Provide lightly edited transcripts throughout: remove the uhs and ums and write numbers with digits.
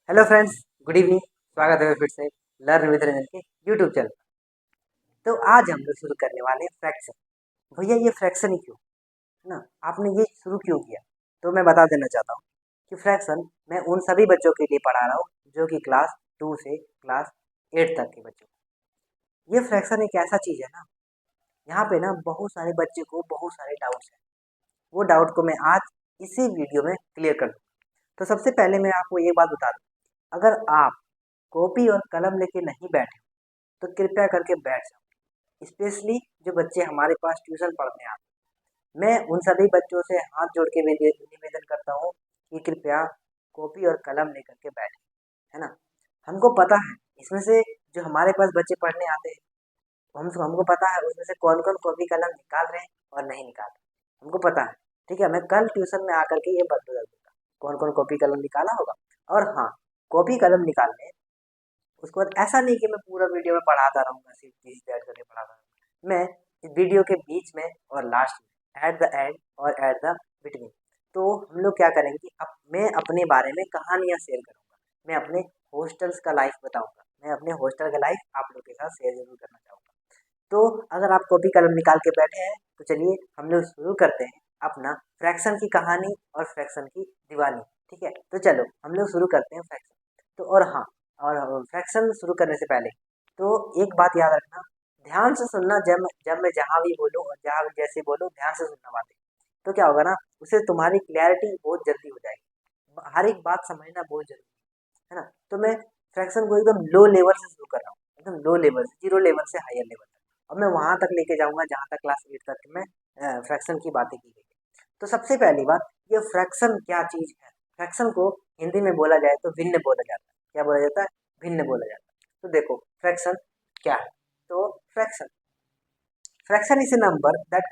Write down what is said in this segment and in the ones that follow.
Hello friends, good evening. स्वागत है फिर से लर्न विद रंजन के यूट्यूब चैनल। तो आज हम लोग शुरू करने वाले हैं फ्रैक्शन। भैया ये फ्रैक्शन ही क्यों, है ना? आपने ये शुरू क्यों किया? तो मैं बता देना चाहता हूँ कि फ्रैक्शन मैं उन सभी बच्चों के लिए पढ़ा रहा हूँ जो कि क्लास 2 से क्लास 8 तक के बच्चों को। ये फ्रैक्शन एक ऐसा चीज़ है ना, यहाँ पे ना बहुत सारे बच्चे को बहुत सारे डाउट्स हैं। वो डाउट को मैं आज इसी वीडियो में क्लियर कर दूँ। तो सबसे पहले मैं आपको ये बात बता दूँ, अगर आप कॉपी और कलम लेके नहीं बैठे तो कृपया करके बैठ जाओ। स्पेशली जो बच्चे हमारे पास ट्यूशन पढ़ने आते हैं, मैं उन सभी बच्चों से हाथ जोड़ के निवेदन करता हूँ कि कृपया कॉपी और कलम लेकर के बैठें, है ना? हमको पता है इसमें से जो हमारे पास बच्चे पढ़ने आते हैं, हमको पता है उसमें से कौन कौन कॉपी कलम निकाल रहे हैं और नहीं निकाल रहे, हमको पता है। ठीक है, मैं कल ट्यूशन में आकर के ये बता दूंगा कौन कौन कॉपी कलम निकाला होगा। और हाँ, कॉपी कलम निकालने उसके बाद ऐसा नहीं कि मैं पूरा वीडियो में पढ़ाता रहूँगा, सिर्फ चीज़ ऐड करके पढ़ाता रहूँगा। मैं इस वीडियो के बीच में और लास्ट में, एट द एंड और एट द बिटवीन, तो हम लोग क्या करेंगे, अब मैं अपने बारे में कहानियाँ शेयर करूँगा। मैं अपने हॉस्टल्स का लाइफ बताऊँगा। मैं अपने हॉस्टल का लाइफ आप लोग के साथ शेयर ज़रूर करना चाहूँगा। तो अगर आप कॉपी कलम निकाल के बैठे हैं तो चलिए हम लोग शुरू करते हैं अपना फ्रैक्शन की कहानी और फ्रैक्शन की दीवानी। ठीक है, तो चलो हम लोग शुरू करते हैं फ्रैक्शन। तो और हाँ, और फ्रैक्शन शुरू करने से पहले तो एक बात याद रखना, ध्यान से सुनना। जब जब मैं जहाँ भी बोलूँ और जहाँ भी जैसे बोलूँ, ध्यान से सुनना बातें। तो क्या होगा ना, उससे तुम्हारी क्लैरिटी बहुत जल्दी हो जाएगी। हर एक बात समझना बहुत जरूरी है ना। तो मैं फ्रैक्शन को एकदम लो लेवल से शुरू कर रहा हूँ, एकदम लो लेवल से, जीरो लेवल से हायर लेवल तक। और मैं वहां तक लेके जाऊंगा जहां तक क्लास 8 तक मैं फ्रैक्शन की बातें की गई है। तो सबसे पहली बात, ये फ्रैक्शन क्या चीज है? फ्रैक्शन को हिंदी में बोला जाए तो भिन्न बोला जाता है। क्या बोला जाता है? भिन्न बोला जाता है। तो देखो फ्रैक्शन क्या है। तो fraction is a number that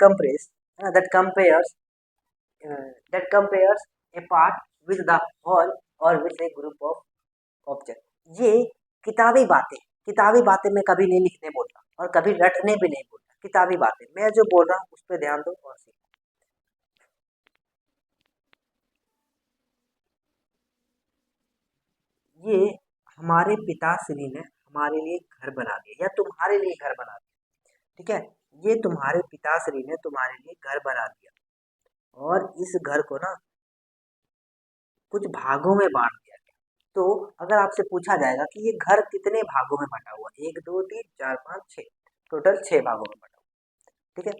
compares a part with the whole or with a group of object. ये किताबी बातें मैं कभी नहीं लिखने बोलता और कभी रटने भी नहीं बोलता। किताबी बातें मैं जो बोल रहा हूँ उस पर ध्यान दो और सीखो। ये हमारे पिताश्री ने हमारे लिए घर बना दिया या तुम्हारे लिए घर बना दिया। ठीक है, ये तुम्हारे पिताश्री ने तुम्हारे लिए घर बना दिया और इस घर को ना कुछ भागों में बांट दिया गया। तो अगर आपसे पूछा जाएगा कि ये घर कितने भागों में बटा हुआ, 1 2 3 4 5 6, टोटल 6 भागों में बटा हुआ। ठीक है,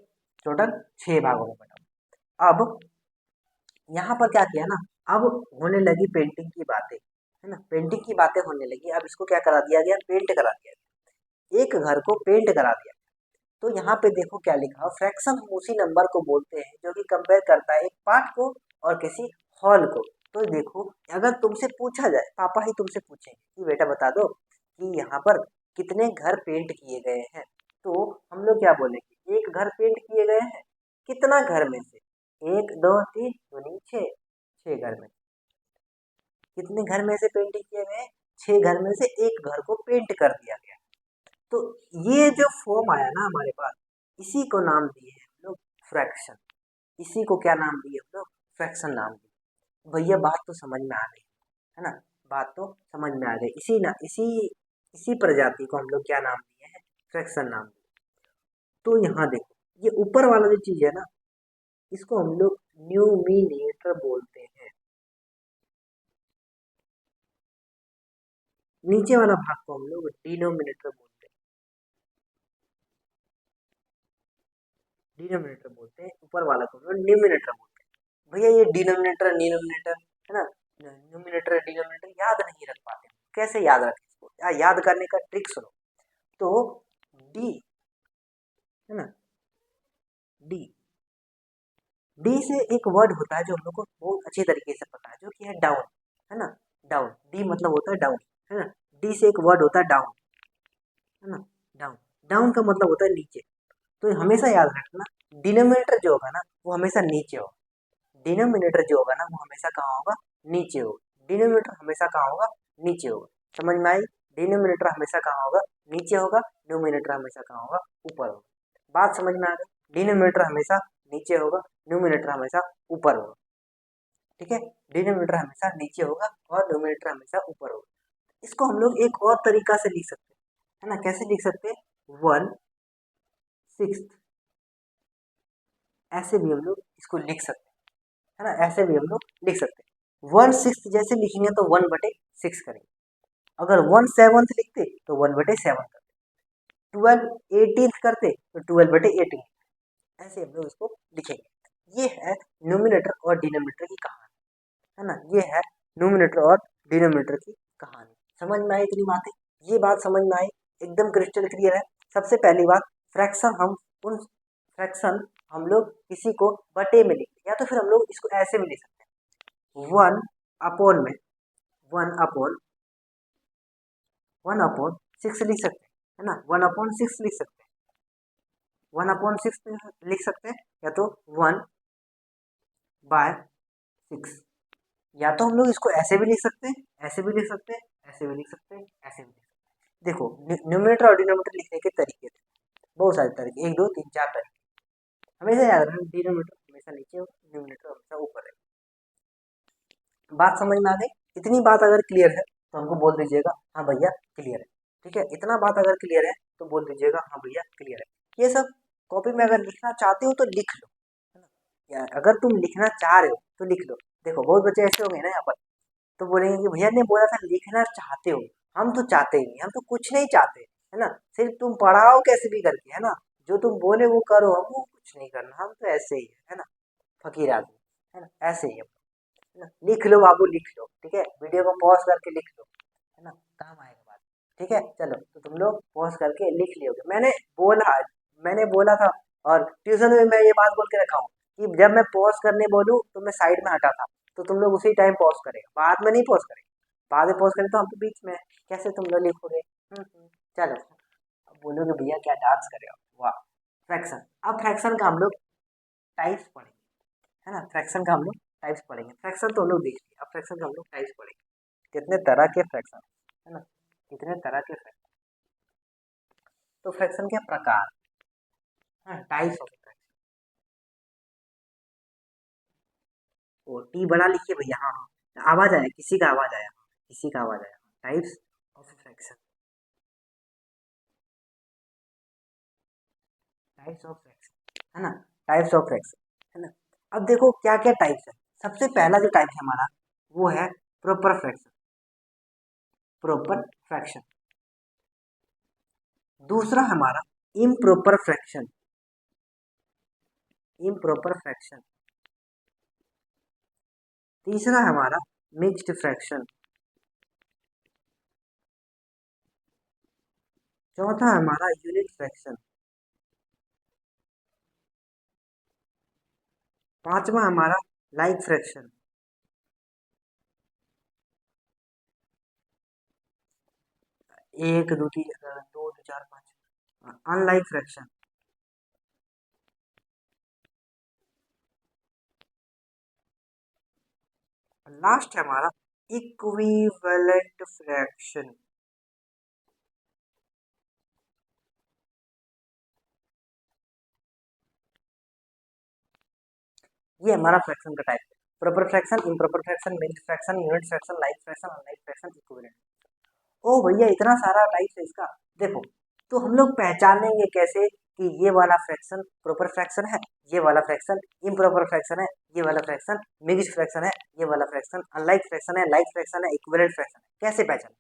टोटल 6 भागों में बटा हुआ। अब यहाँ पर क्या किया ना, अब होने लगी पेंटिंग की बातें, है ना? पेंटिंग की बातें होने लगी। अब इसको क्या करा दिया गया, पेंट करा दिया गया। एक घर को पेंट करा दिया। तो यहाँ पे देखो क्या लिखा, फ्रैक्शन हम उसी नंबर को बोलते हैं जो कि कंपेयर करता है एक पार्ट को और किसी हॉल को। तो देखो, अगर तुमसे पूछा जाए, पापा ही तुमसे पूछेंगे कि बेटा बता दो कि यहाँ पर कितने घर पेंट किए गए हैं, तो हम लोग क्या बोलेंगे, एक घर पेंट किए गए हैं। कितना घर में से? 1 2 3 दूनी 6, 6 घर में। कितने घर में से पेंट किए गए हैं? 6 घर में से एक घर को पेंट कर दिया गया। तो ये जो फॉर्म आया ना हमारे पास, इसी को नाम दिए हैं हम लोग फ्रैक्शन। इसी को क्या नाम दिए हम लोग? फ्रैक्शन नाम दिए। भैया बात तो समझ में आ गई, है ना? बात तो समझ में आ गई। इसी प्रजाति को हम लोग क्या नाम दिए हैं? फ्रैक्शन नाम दिए। तो यहाँ देखो, ये ऊपर वाला जो चीज है ना, इसको हम लोग न्यूमिनेटर बोलते हैं। नीचे वाला भाग को हम लोग डिनोमिनेटर बोलते हैं। डिनोमिनेटर बोलते हैं, ऊपर वाला को हम लोग न्यूमिनेटर बोलते हैं। भैया ये डिनोमिनेटर है ना, न्यूमिनेटर डिनोमिनेटर याद नहीं रख पाते, कैसे याद रखें इसको? याद करने का ट्रिक सुनो। तो डी, है ना, डी डी से एक वर्ड होता है जो हम लोग को बहुत अच्छे तरीके से पता है, जो कि है डाउन, है ना? डाउन, डी मतलब होता है डाउन, है ना? डी से एक वर्ड होता है डाउन, है ना? डाउन, डाउन का मतलब होता है नीचे। तो हमेशा याद रखना, डिनोमिनेटर जो होगा ना वो हमेशा नीचे होगा। डिनोमिनेटर जो होगा ना वो हमेशा कहाँ होगा? नीचे होगा। डिनोमिनेटर हमेशा कहाँ होगा? नीचे होगा। समझ में आई? डिनोमिनेटर हमेशा कहाँ होगा? नीचे होगा। न्यूमिनेटर हमेशा कहाँ होगा? ऊपर होगा। बात समझ में आ गई? डिनोमिनेटर हमेशा नीचे होगा, न्यूमिनेटर हमेशा ऊपर होगा। ठीक है, डिनोमिनेटर हमेशा नीचे होगा और न्यूमरेटर हमेशा ऊपर होगा। इसको हम लोग एक और तरीका से लिख सकते हैं, है ना। कैसे लिख सकते हैं, 1/6 ऐसे भी हम लोग इसको लिख सकते हैं, है ना। ऐसे भी हम लोग लिख सकते हैं। 1/6 जैसे लिखेंगे तो 1/6 करेंगे। अगर 1/7 लिखते तो 1/7 करते, 12/18 करते तो 12/18, ऐसे हम लोग इसको लिखेंगे। ये है न्यूमिनेटर और डिनोमिनेटर की कहानी, है ना। ये है न्यूमिनेटर और डिनोमिनेटर की कहानी। समझ में आई इतनी बातें, ये बात समझ में आई, एकदम क्रिस्टल क्लियर है। सबसे पहली बात, फ्रैक्शन हम लोग किसी को बटे में लिखते, या तो फिर हम लोग इसको ऐसे में लिख सकते हैं, 1/1/6 लिख सकते हैं, है ना। 1/6 लिख सकते हैं, 1/6 लिख सकते हैं, या तो 1/6। या तो हम लोग इसको ऐसे भी लिख सकते हैं, ऐसे भी लिख सकते हैं, ऐसे भी लिख सकते हैं, ऐसे भी लिख सकते हैं। देखो, न्यूमरेटर और डिनोमिनेटर लिखने के तरीके थे, बहुत सारे तरीके, 1 2 3 4 तरीके। हमेशा याद रखना, डिनोमिनेटर हमेशा नीचे हो, न्यूमरेटर हमेशा ऊपर है। बात समझ में आ गई। इतनी बात अगर क्लियर है तो हमको बोल दीजिएगा हाँ भैया क्लियर है। ठीक है, इतना बात अगर क्लियर है तो बोल दीजिएगा हाँ भैया क्लियर है। ये सब कॉपी में अगर लिखना चाहते हो तो लिख लो, है ना। या अगर तुम लिखना चाह रहे हो तो लिख लो। देखो, बहुत बच्चे ऐसे होंगे ना यहाँ पर, तो बोलेंगे कि भैया ने बोला था लिखना चाहते हो, हम तो चाहते ही नहीं, हम तो कुछ नहीं चाहते, है ना। सिर्फ तुम पढ़ाओ कैसे भी करके, है ना। जो तुम बोले वो करो, हमको कुछ नहीं करना, हम तो ऐसे ही है ना, फकीर आदमी, है ना, ऐसे ही है ना। लिख लो बाबू, लिख लो, ठीक है, वीडियो को पॉज करके लिख लो, है ना, काम आएगा बात। ठीक है, चलो, तो तुम लोग पॉज करके लिख लियोगे। मैंने बोला था, और ट्यूशन में मैं ये बात बोल के रखा हूँ कि जब मैं पॉज करने बोलूँ तो मैं साइड में हटा था, तो तुम लोग उसी टाइम पॉज करेगा, बाद में नहीं पॉज करेगा। बाद में पॉज करें तो हम तो बीच में, कैसे तुम लोग लिखोगे। चलो, अब बोलोगे भैया क्या डांस करे आप, वाह। फ्रैक्शन, अब फ्रैक्शन का हम लोग टाइप्स पढ़ेंगे, है ना। फ्रैक्शन का हम लोग टाइप्स पढ़ेंगे। फ्रैक्शन तो हम लोग देख लिए, अब फ्रैक्शन का हम लोग टाइप्स पढ़ेंगे, कितने तरह के फ्रैक्शन, है ना, कितने तरह के फ्रैक्शन। तो फ्रैक्शन के प्रकार, हाँ, टाइप्स ऑफ फ्रैक्शन। ओ टी बड़ा लिखिए भैया, हाँ हाँ, आवाज आया, किसी का आवाज आया, किसी का आवाज आया। Types of fraction, types of fraction, है ना, टाइप्स ऑफ फ्रैक्शन, है ना। अब देखो क्या क्या टाइप्स है। सबसे पहला जो टाइप है हमारा, वो है प्रॉपर फ्रैक्शन, प्रॉपर फ्रैक्शन। दूसरा हमारा इम्प्रॉपर फ्रैक्शन, इम्प्रॉपर फ्रैक्शन। तीसरा हमारा मिक्स्ड फ्रैक्शन। चौथा हमारा यूनिट फ्रैक्शन। पांचवा हमारा like fraction. 1 2 3 2 4 5 unlike fraction. Last है हमारा इक्विवेलेंट फ्रैक्शन। ये हमारा फ्रैक्शन का टाइप है। Proper fraction, improper fraction, mixed fraction, unit fraction, like fraction, unlike fraction, equivalent. ओ भैया इतना सारा टाइप है इसका। देखो, तो हम लोग पहचानेंगे कैसे कि ये वाला फ्रैक्शन प्रॉपर फ्रैक्शन है, ये वाला फ्रैक्शन इम्प्रॉपर फ्रैक्शन है, ये वाला फ्रैक्शन मिक्स्ड फ्रैक्शन है, ये वाला फ्रैक्शन अनलाइक फ्रैक्शन है, लाइक फ्रैक्शन है, इक्विवेलेंट फ्रैक्शन है। कैसे पहचाने,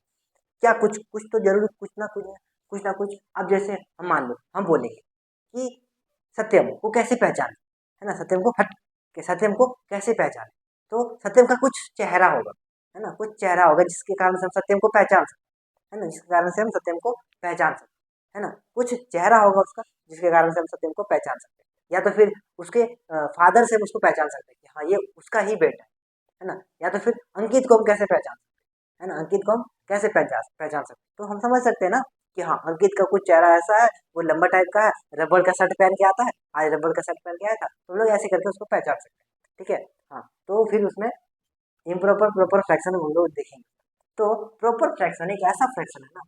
क्या कुछ कुछ तो जरूर, कुछ ना कुछ। अब जैसे हम मान लो हम बोलेंगे कि सत्यम को कैसे पहचाने, है ना, सत्यम को हट के सत्यम को कैसे पहचाने। तो सत्यम का कुछ चेहरा होगा, है ना, कुछ चेहरा होगा जिसके कारण से हम सत्यम को पहचान सकते हैं, है ना, जिसके कारण से हम सत्यम को पहचान सकते हैं, है ना। कुछ चेहरा होगा उसका जिसके कारण से हम सत्यम को पहचान सकते हैं, या तो फिर उसके फादर से हम उसको पहचान सकते हैं कि हाँ ये उसका ही बेटा है ना। या तो फिर अंकित को हम कैसे पहचान सकते हैं, है ना, अंकित को हम कैसे पहचान पहचान सकते हैं। तो हम समझ सकते हैं ना कि हाँ अंकित का कुछ चेहरा ऐसा है, वो लंबा टाइप का है, रबड़ का शर्ट पहन के आता है, आज रबड़ का शर्ट पहन के आया था, तो हम लोग ऐसे करके उसको पहचान सकते हैं। ठीक है, हाँ, तो फिर उसमें इम्प्रॉपर प्रॉपर फ्रैक्शन हम लोग देखेंगे। तो प्रॉपर फ्रैक्शन एक ऐसा फ्रैक्शन है ना,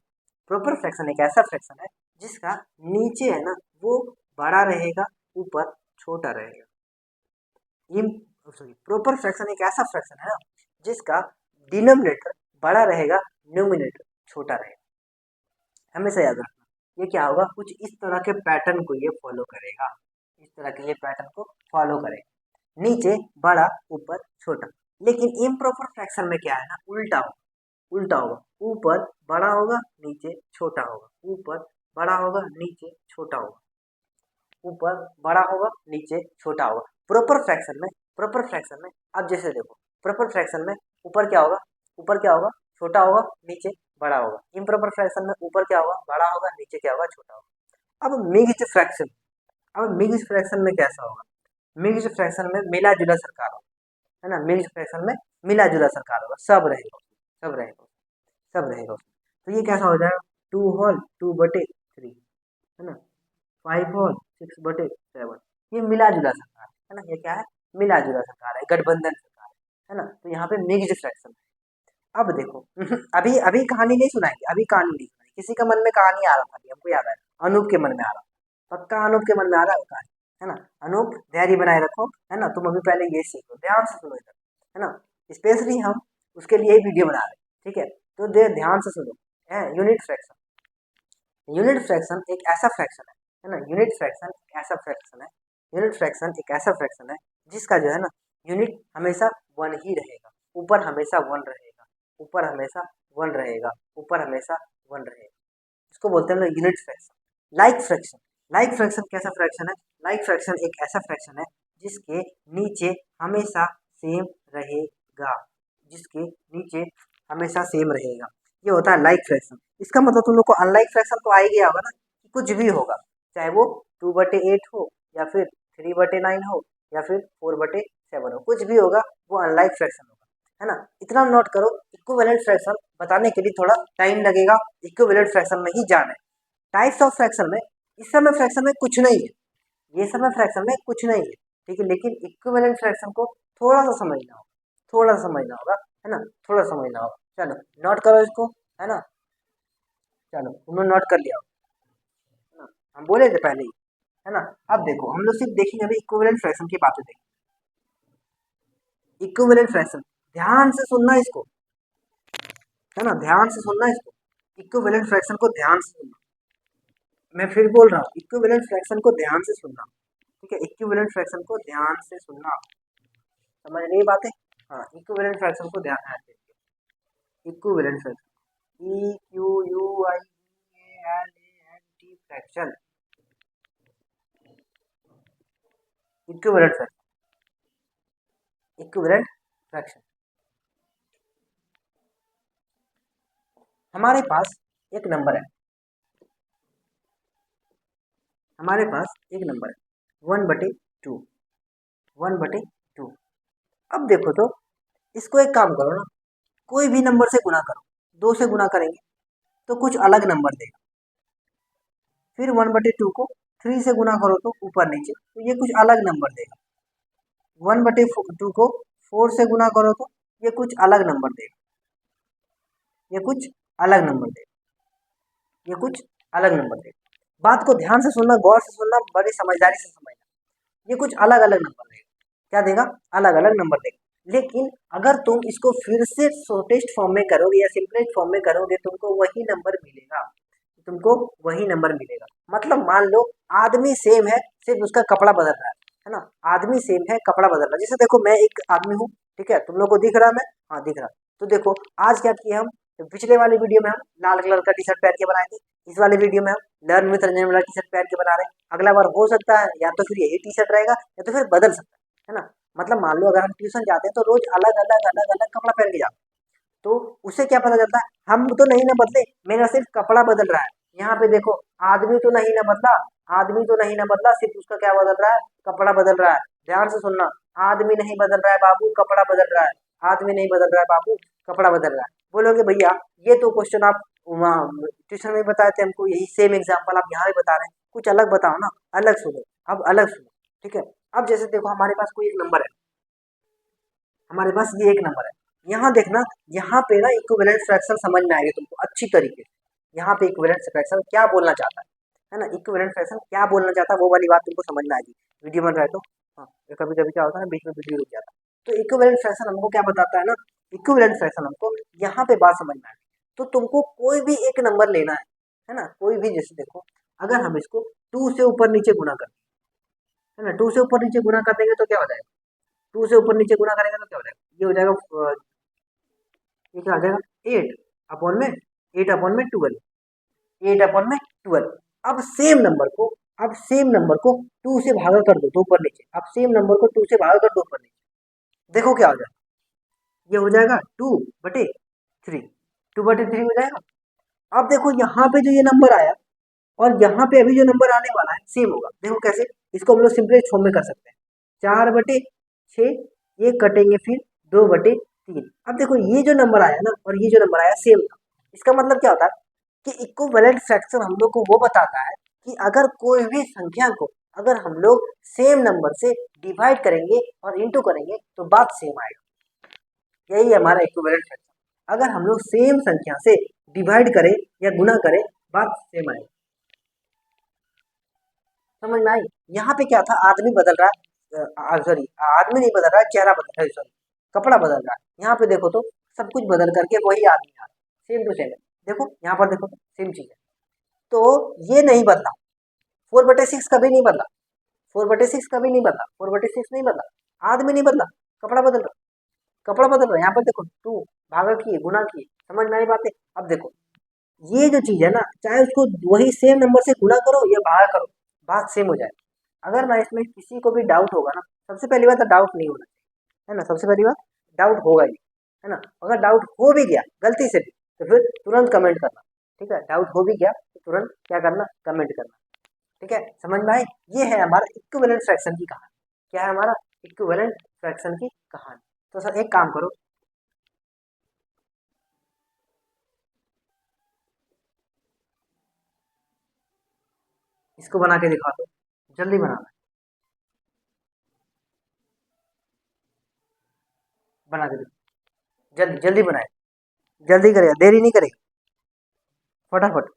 प्रॉपर फ्रैक्शन एक ऐसा फ्रैक्शन है जिसका नीचे है ना वो बड़ा रहेगा, ऊपर छोटा रहेगा। सॉरी, प्रॉपर फ्रैक्शन एक ऐसा फ्रैक्शन है ना जिसका डिनोमिनेटर बड़ा रहेगा, न्यूमिनेटर छोटा रहेगा। हमेशा याद रखना। ये क्या होगा, कुछ इस तरह के पैटर्न को ये फॉलो करेगा, इस तरह के ये पैटर्न को फॉलो करेगा, नीचे बड़ा ऊपर छोटा। लेकिन इम्प्रॉपर फ्रैक्शन में क्या है ना, उल्टा होगा, उल्टा होगा, ऊपर बड़ा होगा नीचे छोटा होगा, ऊपर बड़ा होगा नीचे छोटा होगा, ऊपर बड़ा होगा नीचे छोटा होगा। प्रॉपर फ्रैक्शन में, प्रॉपर फ्रैक्शन में अब जैसे देखो, प्रॉपर फ्रैक्शन में ऊपर क्या होगा, ऊपर क्या होगा, छोटा होगा नीचे बड़ा होगा। इम्प्रॉपर फ्रैक्शन में ऊपर क्या होगा, बड़ा होगा नीचे क्या होगा, छोटा होगा। अब मिक्स्ड फ्रैक्शन, अब मिक्स्ड फ्रैक्शन में कैसा होगा, मिक्स्ड फ्रैक्शन में मिला जुला सरकार होगा, है ना। मिक्स्ड फ्रैक्शन में मिला जुला सरकार होगा, सब रहेगा, सब रहेगा, सब रहेगा। तो ये कैसा हो जाएगा, 2/2/3, है ना, 5/6/7। ये मिला जुला सरकार है ना, ये क्या है, मिला जुला सरकार है, गठबंधन सरकार है ना। तो यहाँ पे मिक्स्ड फ्रैक्शन है। अब देखो अभी अभी कहानी नहीं सुनाएंगे, अभी कहानी नहीं सुनाएंगे, किसी का मन में कहानी आ रहा था, हमको याद आया, अनूप के मन में आ रहा, पक्का अनूप के मन में आ रहा है कहानी, है ना। अनूप धैर्य बनाए रखो, है ना, तुम अभी पहले ये सीखो, ध्यान से सुनो इधर, है ना। स्पेशली हम उसके लिए वीडियो बना रहे हैं, ठीक है, तो ध्यान से सुनो। है यूनिट फ्रैक्शन, यूनिट फ्रैक्शन एक ऐसा फ्रैक्शन है ना, यूनिट फ्रैक्शन एक ऐसा फ्रैक्शन है, यूनिट फ्रैक्शन एक ऐसा फ्रैक्शन है जिसका जो है ना यूनिट हमेशा वन ही रहेगा, ऊपर हमेशा वन रहेगा, ऊपर हमेशा वन रहेगा, ऊपर हमेशा वन रहेगा। इसको बोलते हैं ना unit fraction. Like fraction, like fraction कैसा फ्रैक्शन है, लाइक फ्रैक्शन एक ऐसा फ्रैक्शन है जिसके नीचे हमेशा सेम रहेगा, जिसके नीचे हमेशा सेम रहेगा, ये होता है लाइक फ्रैक्शन। इसका मतलब तुम लोग को अनलाइक फ्रैक्शन तो आ ही गया होगा ना, कि कुछ भी होगा, चाहे वो 2/8 हो या फिर 3/9 हो या फिर 4/7 हो, कुछ भी होगा वो अनलाइक फ्रैक्शन होगा, है ना। इतना नोट करो, इक्विवेलेंट फ्रैक्शन बताने के लिए थोड़ा टाइम लगेगा, इक्विवेलेंट फ्रैक्शन में ही जाना है। टाइप्स ऑफ फ्रैक्शन में, इस समय फ्रैक्शन में कुछ नहीं है, ये समय फ्रैक्शन में कुछ नहीं है, ठीक है, लेकिन इक्विवेलेंट फ्रैक्शन को थोड़ा सा समझना होगा, थोड़ा सा समझना होगा, है ना, थोड़ा समझना होगा। चलो नोट करो इसको, है ना, चलो तुमने नोट कर लिया, है ना, हम बोले थे पहले ही, है ना। अब देखो हम लोग सिर्फ देखेंगे अभी इक्विवेलेंट फ्रैक्शन की बातें देखेंगे। इक्विवेलेंट फ्रैक्शन, ध्यान से सुनना इसको, है ना, ध्यान से सुनना इसको, इक्विवेलेंट फ्रैक्शन को ध्यान से सुनना। मैं फिर बोल रहा हूँ, इक्विवेलेंट फ्रैक्शन को ध्यान से सुनना, ठीक है, इक्विवेलेंट फ्रैक्शन को ध्यान से सुनना, समझ रही बातें। हाँ, इक्विवेलेंट फ्रैक्शन को ध्यान से, equivalent fraction, EQUIVALENT fraction, equivalent fraction, equivalent fraction. हमारे पास एक नंबर है, हमारे पास एक नंबर है 1/2, 1/2। अब देखो तो इसको एक काम करो ना, कोई भी नंबर से गुना करो, 2 से गुना करेंगे तो कुछ अलग नंबर देगा, फिर 1/2 को 3 से गुना करो तो ऊपर नीचे, तो ये कुछ अलग नंबर देगा। 1/2 को 4 से गुना करो तो ये कुछ अलग नंबर देगा, ये कुछ अलग नंबर देगा, ये कुछ अलग नंबर देगा। बात को ध्यान से सुनना, गौर से सुनना, बड़ी समझदारी से समझना। ये कुछ अलग अलग नंबर देगा, क्या देगा, अलग अलग नंबर देगा। लेकिन अगर तुम इसको फिर से शॉर्टेस्ट फॉर्म में करोगे या सिंपलेस्ट फॉर्म में करोगे, तुमको वही नंबर मिलेगा, तुमको वही नंबर मिलेगा। मतलब मान लो आदमी सेम है, सिर्फ उसका कपड़ा बदल रहा है ना, आदमी सेम है, कपड़ा बदल रहा है। जैसे देखो मैं एक आदमी हूँ, ठीक है, तुम लोग को दिख रहा है, मैं, हाँ दिख रहा। तो देखो आज क्या किया हम, तो पिछले वाले वीडियो में हम लाल कलर का टी शर्ट पहन के बनाए थे, इस वाले वीडियो में हम लर्न विद रंजन वाला टी शर्ट पहन के बना रहे हैं। अगला बार हो सकता है या तो फिर यही टी शर्ट रहेगा या तो फिर बदल सकता है ना। मतलब मान लो अगर हम ट्यूशन जाते हैं तो रोज अलग अलग अलग अलग कपड़ा पहन के जाते हैं, तो उससे क्या पता चलता है, हम तो नहीं ना बदले, मेरा सिर्फ कपड़ा बदल रहा है। यहाँ पे देखो आदमी तो नहीं ना बदला, आदमी तो नहीं ना बदला, सिर्फ उसका क्या बदल रहा है, कपड़ा बदल रहा है। ध्यान से सुनना, आदमी नहीं बदल रहा है बाबू, कपड़ा बदल रहा है, आदमी नहीं बदल रहा है बाबू, कपड़ा बदल रहा है। बोलोगे भैया ये तो क्वेश्चन आप वहाँ ट्यूशन में बताए थे हमको, यही सेम एग्जाम्पल आप यहाँ भी बता रहे हैं, कुछ अलग बताओ ना, अलग सुनो, अब अलग सुनो, ठीक है। अब जैसे देखो हमारे पास कोई एक नंबर है, हमारे पास ये एक नंबर है, यहाँ देखना, यहाँ पे ना इक्विवेलेंट फ्रैक्शन समझ में आएगी तुमको अच्छी तरीके से। यहाँ पे इक्विवेलेंट फ्रैक्शन क्या बोलना चाहता है ना, इक्विवेलेंट फ्रैक्शन क्या बोलना चाहता है वो वाली बात तुमको समझ में आएगी। वीडियो बन रहा है तो हाँ, कभी कभी क्या होता है बीच में वीडियो रुक जाता है। तो इक्विवेलेंट फ्रैक्शन हमको क्या बताता है ना, इक्विवेलेंट फ्रैक्शन हमको यहाँ पे बात समझ में आए। तो तुमको कोई भी एक नंबर लेना है ना, कोई भी, जैसे देखो अगर हम इसको 2 से ऊपर नीचे गुना करते हैं ना, 2 से ऊपर नीचे गुना कर देंगे तो क्या हो जाएगा, 2 से ऊपर नीचे गुना करेंगे तो क्या हो जाएगा, ये हो जाएगा ये क्या हो जाएगा 8 अपॉन में 8 अपॉन में 12। अब सेम नंबर को, टू से भागा कर दो, दो ऊपर नीचे, अब सेम नंबर को 2 से भागा कर दो ऊपर नीचे, देखो क्या हो जाएगा, ये हो जाएगा 2/3, 2/3 हो जाएगा। अब देखो यहाँ पे जो ये नंबर आया और यहाँ पे अभी जो नंबर आने वाला है सेम होगा, देखो कैसे, इसको हम लोग सिंपलेस्ट फॉर्म में कर सकते हैं, 4/6, ये कटेंगे फिर 2/3। अब देखो ये जो नंबर आया ना और ये जो नंबर आया सेम था, इसका मतलब क्या होता है कि इक्विवेलेंट फ्रैक्शन हम लोग को वो बताता है कि अगर कोई भी संख्या को अगर हम लोग सेम नंबर से डिवाइड करेंगे और इंटू करेंगे तो बात सेम आएगा। यही हमारा इक्विवेलेंट फ्रैक्शन, अगर हम लोग सेम संख्या से डिवाइड करें या गुना करें बात सेम आएगी। समझ में आई? यहाँ पे क्या था, आदमी बदल रहा है, सॉरी आदमी नहीं बदल रहा है, चेहरा बदल रहा है, सॉरी कपड़ा बदल रहा है। यहाँ पे देखो तो सब कुछ बदल करके वही आदमी आ रहा है, सेम टू सेम। देखो यहाँ पर देखो सेम चीज है, तो ये नहीं बदला, 4/6 कभी नहीं बदला, 4/6 कभी नहीं बदला, 4/6 नहीं बदला, आदमी नहीं बदला, कपड़ा बदल रहा, कपड़ा बदल रहा है। यहाँ पर देखो 2 भागा किए गुना किए, समझ में आई बातें? अब देखो ये जो चीज है ना, चाहे उसको वही सेम नंबर से गुना करो या भागा करो, बात सेम हो जाए। अगर ना इसमें किसी को भी डाउट होगा ना, सबसे पहली बात तो डाउट नहीं होना चाहिए, है ना, सबसे पहली बात डाउट होगा ही, है ना। अगर डाउट हो भी गया गलती से भी तो फिर तुरंत कमेंट करना, ठीक है, डाउट हो भी गया तो तुरंत क्या करना, कमेंट करना, ठीक है। समझ में आए? ये है हमारा इक्विवेलेंट फ्रैक्शन की कहानी। क्या है हमारा इक्विवेलेंट फ्रैक्शन की कहानी? तो सर एक काम करो, इसको बना के दिखा दो, जल्दी बनाना, बना के दिखा, जल्दी जल्दी बनाए, जल्दी करेगा, देरी नहीं करेगा, फटाफट।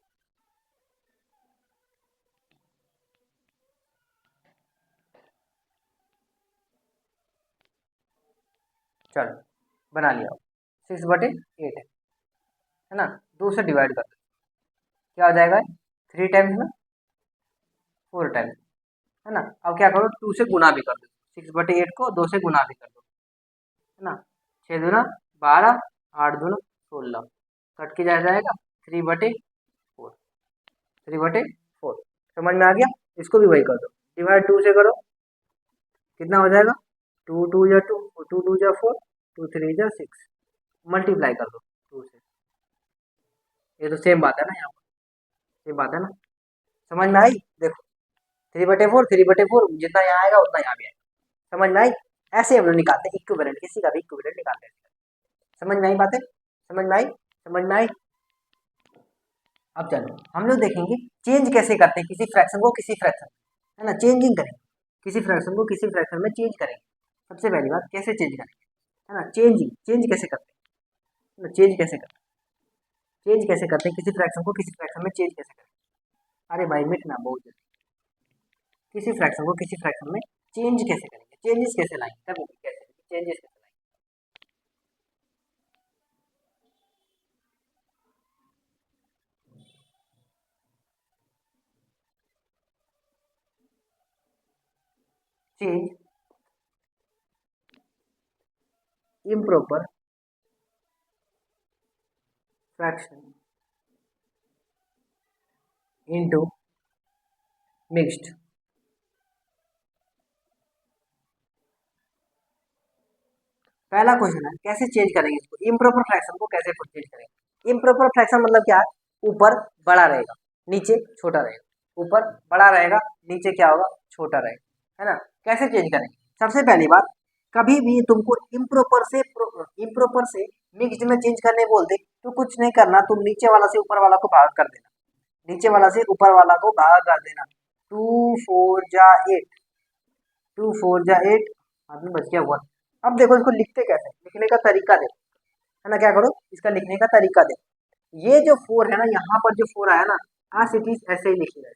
चलो बना लिया, 6/8 है ना, 2 से डिवाइड कर दो, क्या हो जाएगा, 3 टाइम्स में 4 टाइम्स, है ना। अब क्या करो, 2 से गुना भी कर दो, 6/8 को 2 से गुना भी कर दो, है ना, 6 दूना 12, 8 दूना 16, कट के जाएगा 3/4, 3/4, समझ में आ गया? इसको भी वही कर दो, डिवाइड 2 से करो, कितना हो जाएगा, 2 2 या 2, 2 2 जा 4, 2 3 जा 6, मल्टीप्लाई कर दो 2 से, ये तो सेम बात है ना, यहाँ पर सेम बात है ना, समझ में आई? देखो 3/4, 3/4 जितना यहाँ आएगा उतना यहाँ भी आएगा, समझ में आई? ऐसे हम लोग निकालते हैं इक्विवेलेंट, किसी का भी इक्विवेलेंट निकालते हैं। समझ में आई बातें? समझ में आई? समझ में आई? अब चलो हम लोग देखेंगे चेंज कैसे करते हैं किसी फ्रैक्शन को किसी फ्रैक्शन में, है ना, चेंजिंग करेंगे, किसी फ्रैक्शन को किसी फ्रैक्शन में चेंज करेंगे। सबसे पहली बात कैसे चेंज करेंगे, है ना, चेंजिंग, चेंज कैसे करते हैं, है ना, चेंज कैसे करते हैं, चेंज कैसे करते हैं किसी फ्रैक्शन को किसी फ्रैक्शन में चेंज कैसे करते हैं। अरे भाई मिटना बहुत जल्दी, किसी फ्रैक्शन को किसी फ्रैक्शन में चेंज कैसे करेंगे, चेंजेस कैसे लाएंगे, तब कैसे चेंजेस कैसे लाएंगे। Change improper fraction into mixed। पहला क्वेश्चन है कैसे चेंज करेंगे इसको, इम्प्रॉपर फ्रैक्शन को कैसे चेंज करेंगे। इम्प्रॉपर फ्रैक्शन मतलब क्या है, ऊपर बड़ा रहेगा नीचे छोटा रहेगा, ऊपर बड़ा रहेगा नीचे क्या होगा, छोटा रहेगा, है ना। कैसे चेंज करेंगे, सबसे पहली बात, कभी भी तुमको इम्प्रॉपर से मिक्स्ड में चेंज करने बोलते तो कुछ नहीं करना, तुम नीचे वाला से ऊपर वाला को भाग कर देना, नीचे वाला से ऊपर वाला को भाग कर देना, 2 4 जा 8, 2 4 जा 8, हाथ में बच गया 1। अब देखो इसको लिखते कैसे, लिखने का तरीका देखो, है ना, क्या करो इसका लिखने का तरीका देखो, ये जो 4 है ना, यहाँ पर जो 4 आया ना, एज इट इज ऐसे ही लिखिएगा,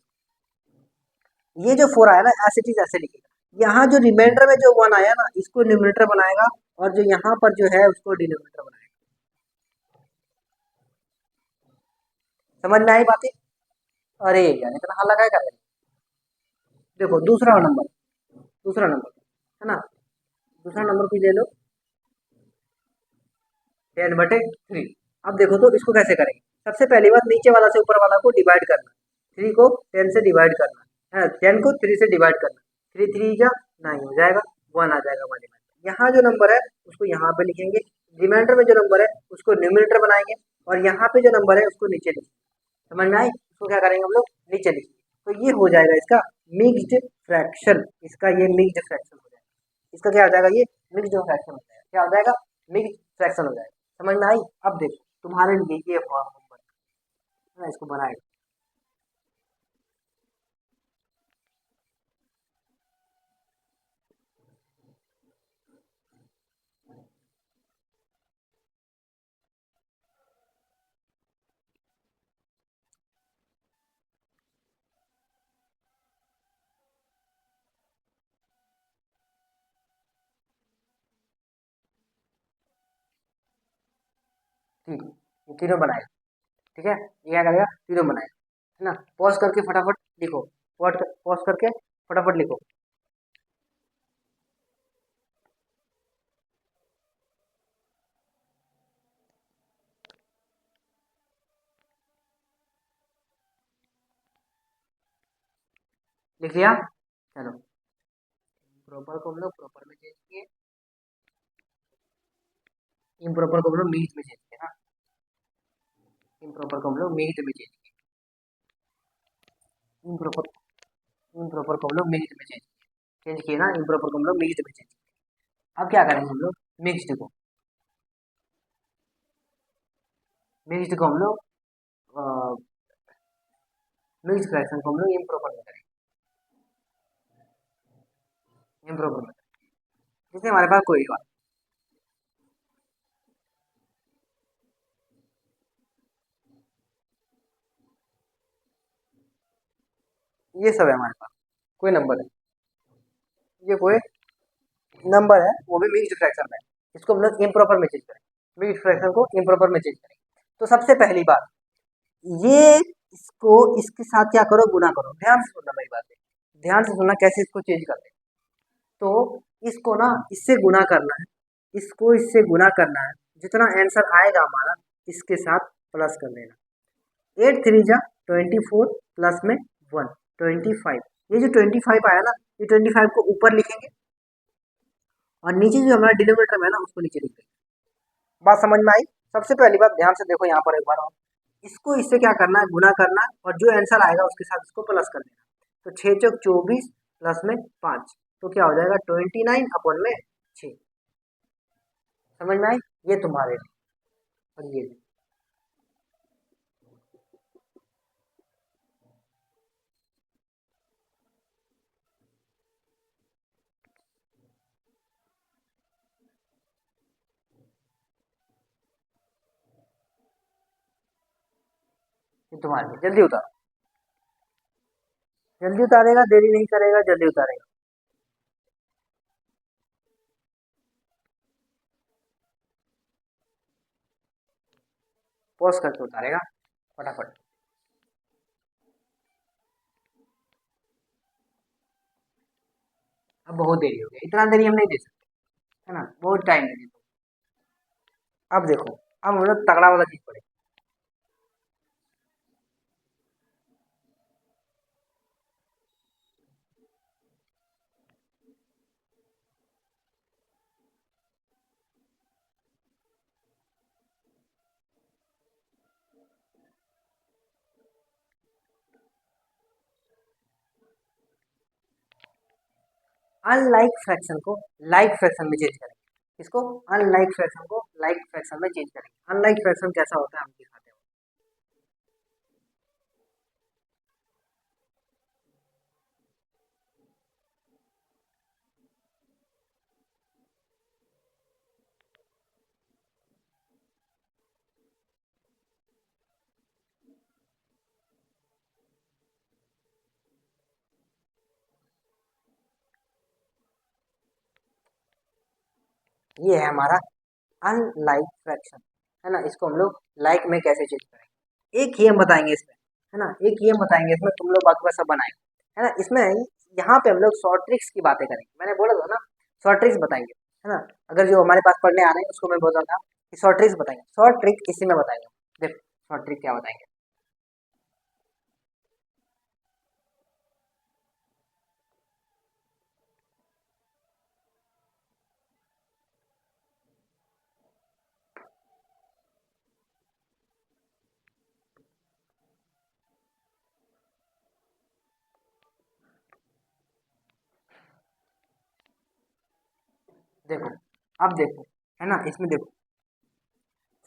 ये जो 4 आया ना एज इट इज ऐसे लिखिएगा, यहाँ जो रिमाइंडर में जो वन आया ना, इसको न्यूमरेटर बनाएगा, और जो यहाँ पर जो है उसको डिनोमिनेटर बनाएगा। समझ में आई बातें? अरे यार इतना हल्ला क्या कर रहे हैं? देखो दूसरा नंबर है ना, दूसरा नंबर भी ले लो, 10/3। अब देखो तो इसको कैसे करेंगे। सबसे पहली बात, नीचे वाला से ऊपर वाला को डिवाइड करना, 3 को 10 से डिवाइड करना है, 10 को 3 से डिवाइड करना, 3 3 जा 9 हो जाएगा, 1 आ जाएगा हमारे पास। यहाँ जो नंबर है उसको यहाँ पे लिखेंगे, रिमाइंडर में जो नंबर है उसको न्यूमरेटर बनाएंगे, और यहाँ पे जो नंबर है उसको नीचे लिखेंगे। समझ में आई? इसको क्या करेंगे हम लोग, नीचे लिखेंगे। तो ये हो जाएगा इसका मिक्स्ड फ्रैक्शन, इसका ये मिक्स्ड फ्रैक्शन हो जाएगा। इसका क्या हो जाएगा, ये मिक्स्ड फ्रैक्शन हो जाएगा। क्या हो जाएगा, मिक्स्ड फ्रैक्शन हो जाएगा। समझ में आई? अब देखो तुम्हारे लिए ये फॉर्म है, इसको बनाएगा। ठीक, ये तीनों बनाएगा। ठीक है, ये क्या करेगा, तीनों बनाएगा, है ना। पॉज करके फटाफट लिखो, पॉज करके फटाफट लिखो। लिख लिया? चलो, प्रॉपर को हम लोग प्रॉपर में चेंज किए, इम्प्रॉपर को हम लोग मीट में चेंज किए ना, इम्प्रॉपर को हम लोग मीट में चेंज किए, इम्प्रॉपर इम्प्रॉपर को हम लोग मीट में चेंज किए ना, इम्प्रॉपर को हम लोग मीट में चेंज किए। अब क्या करेंगे हम लोग, मिक्स्ड को हम लोग मिक्स्ड फ्रैक्शन को हम लोग इम्प्रॉपर में करेंगे, इम्प्रॉपर में जैसे हमारे पास कोई बात। ये सब है हमारे पास, कोई नंबर है, ये कोई नंबर है, वो भी मिक्स्ड फ्रैक्शन में, इसको हम लोग इम्प्रॉपर में चेंज करेंगे, मिक्स्ड फ्रैक्शन को इम्प्रॉपर में चेंज करेंगे। तो सबसे पहली बात, ये इसको इसके साथ क्या करो, गुना करो। ध्यान से सुनना मेरी बात है, ध्यान से सुनना कैसे इसको चेंज करते हैं। तो इसको ना इससे गुना करना है, इसको इससे गुना करना है, जितना आंसर आएगा हमारा इसके साथ प्लस कर देना। 8 3 जा 24 प्लस में 1, 25। ये जो 25 आया ना, ये 25 को ऊपर लिखेंगे, और नीचे जो हमारा डिनोमिनेटर में है ना उसको नीचे लिख देंगे। बात समझ में आई? सबसे पहली बात ध्यान से देखो यहाँ पर एक बार और, इसको इससे क्या करना है, गुना करना है, और जो आंसर आएगा उसके साथ इसको प्लस कर देना। तो 6 चौक 24 प्लस में 5, तो क्या हो जाएगा 29/6। समझ में आई? ये तुम्हारे लिए, और ये तुम्हारे लिए, जल्दी उतारो, जल्दी उतारेगा, देरी नहीं करेगा, जल्दी उतारेगा। पॉज करके उतारेगा फटाफट। अब बहुत देरी हो गई, इतना देरी हम नहीं दे सकते, है ना, बहुत टाइम लगे। अब देखो, अब हम लोग तगड़ा वाला चीज पड़े। अनलाइक फ्रैक्शन को लाइक फ्रैक्शन में चेंज करेंगे, इसको अनलाइक फ्रैक्शन को लाइक फ्रैक्शन में चेंज करेंगे। अनलाइक फ्रैक्शन कैसा होता है हम दिखाते हैं। ये है हमारा अनलाइक फ्रैक्शन, है ना। इसको हम लोग लाइक में कैसे चेंज करेंगे, एक ही हम बताएंगे इसमें, है ना। एक ही हम बताएंगे इसमें, तुम लोग बाकी सब बनाएंगे, है ना। इसमें यहाँ पे हम लोग शॉर्ट ट्रिक्स की बातें करेंगे, मैंने बोला था ना शॉर्ट ट्रिक्स बताएंगे, है ना। अगर जो हमारे पास पढ़ने आ रहे हैं उसको मैं बोल रहा था कि शॉर्ट ट्रिक्स बताएंगे, शॉर्ट ट्रिक इसी में बताएंगे। देखो शॉर्ट ट्रिक क्या बताएंगे। देखो अब देखो, है ना, इसमें देखो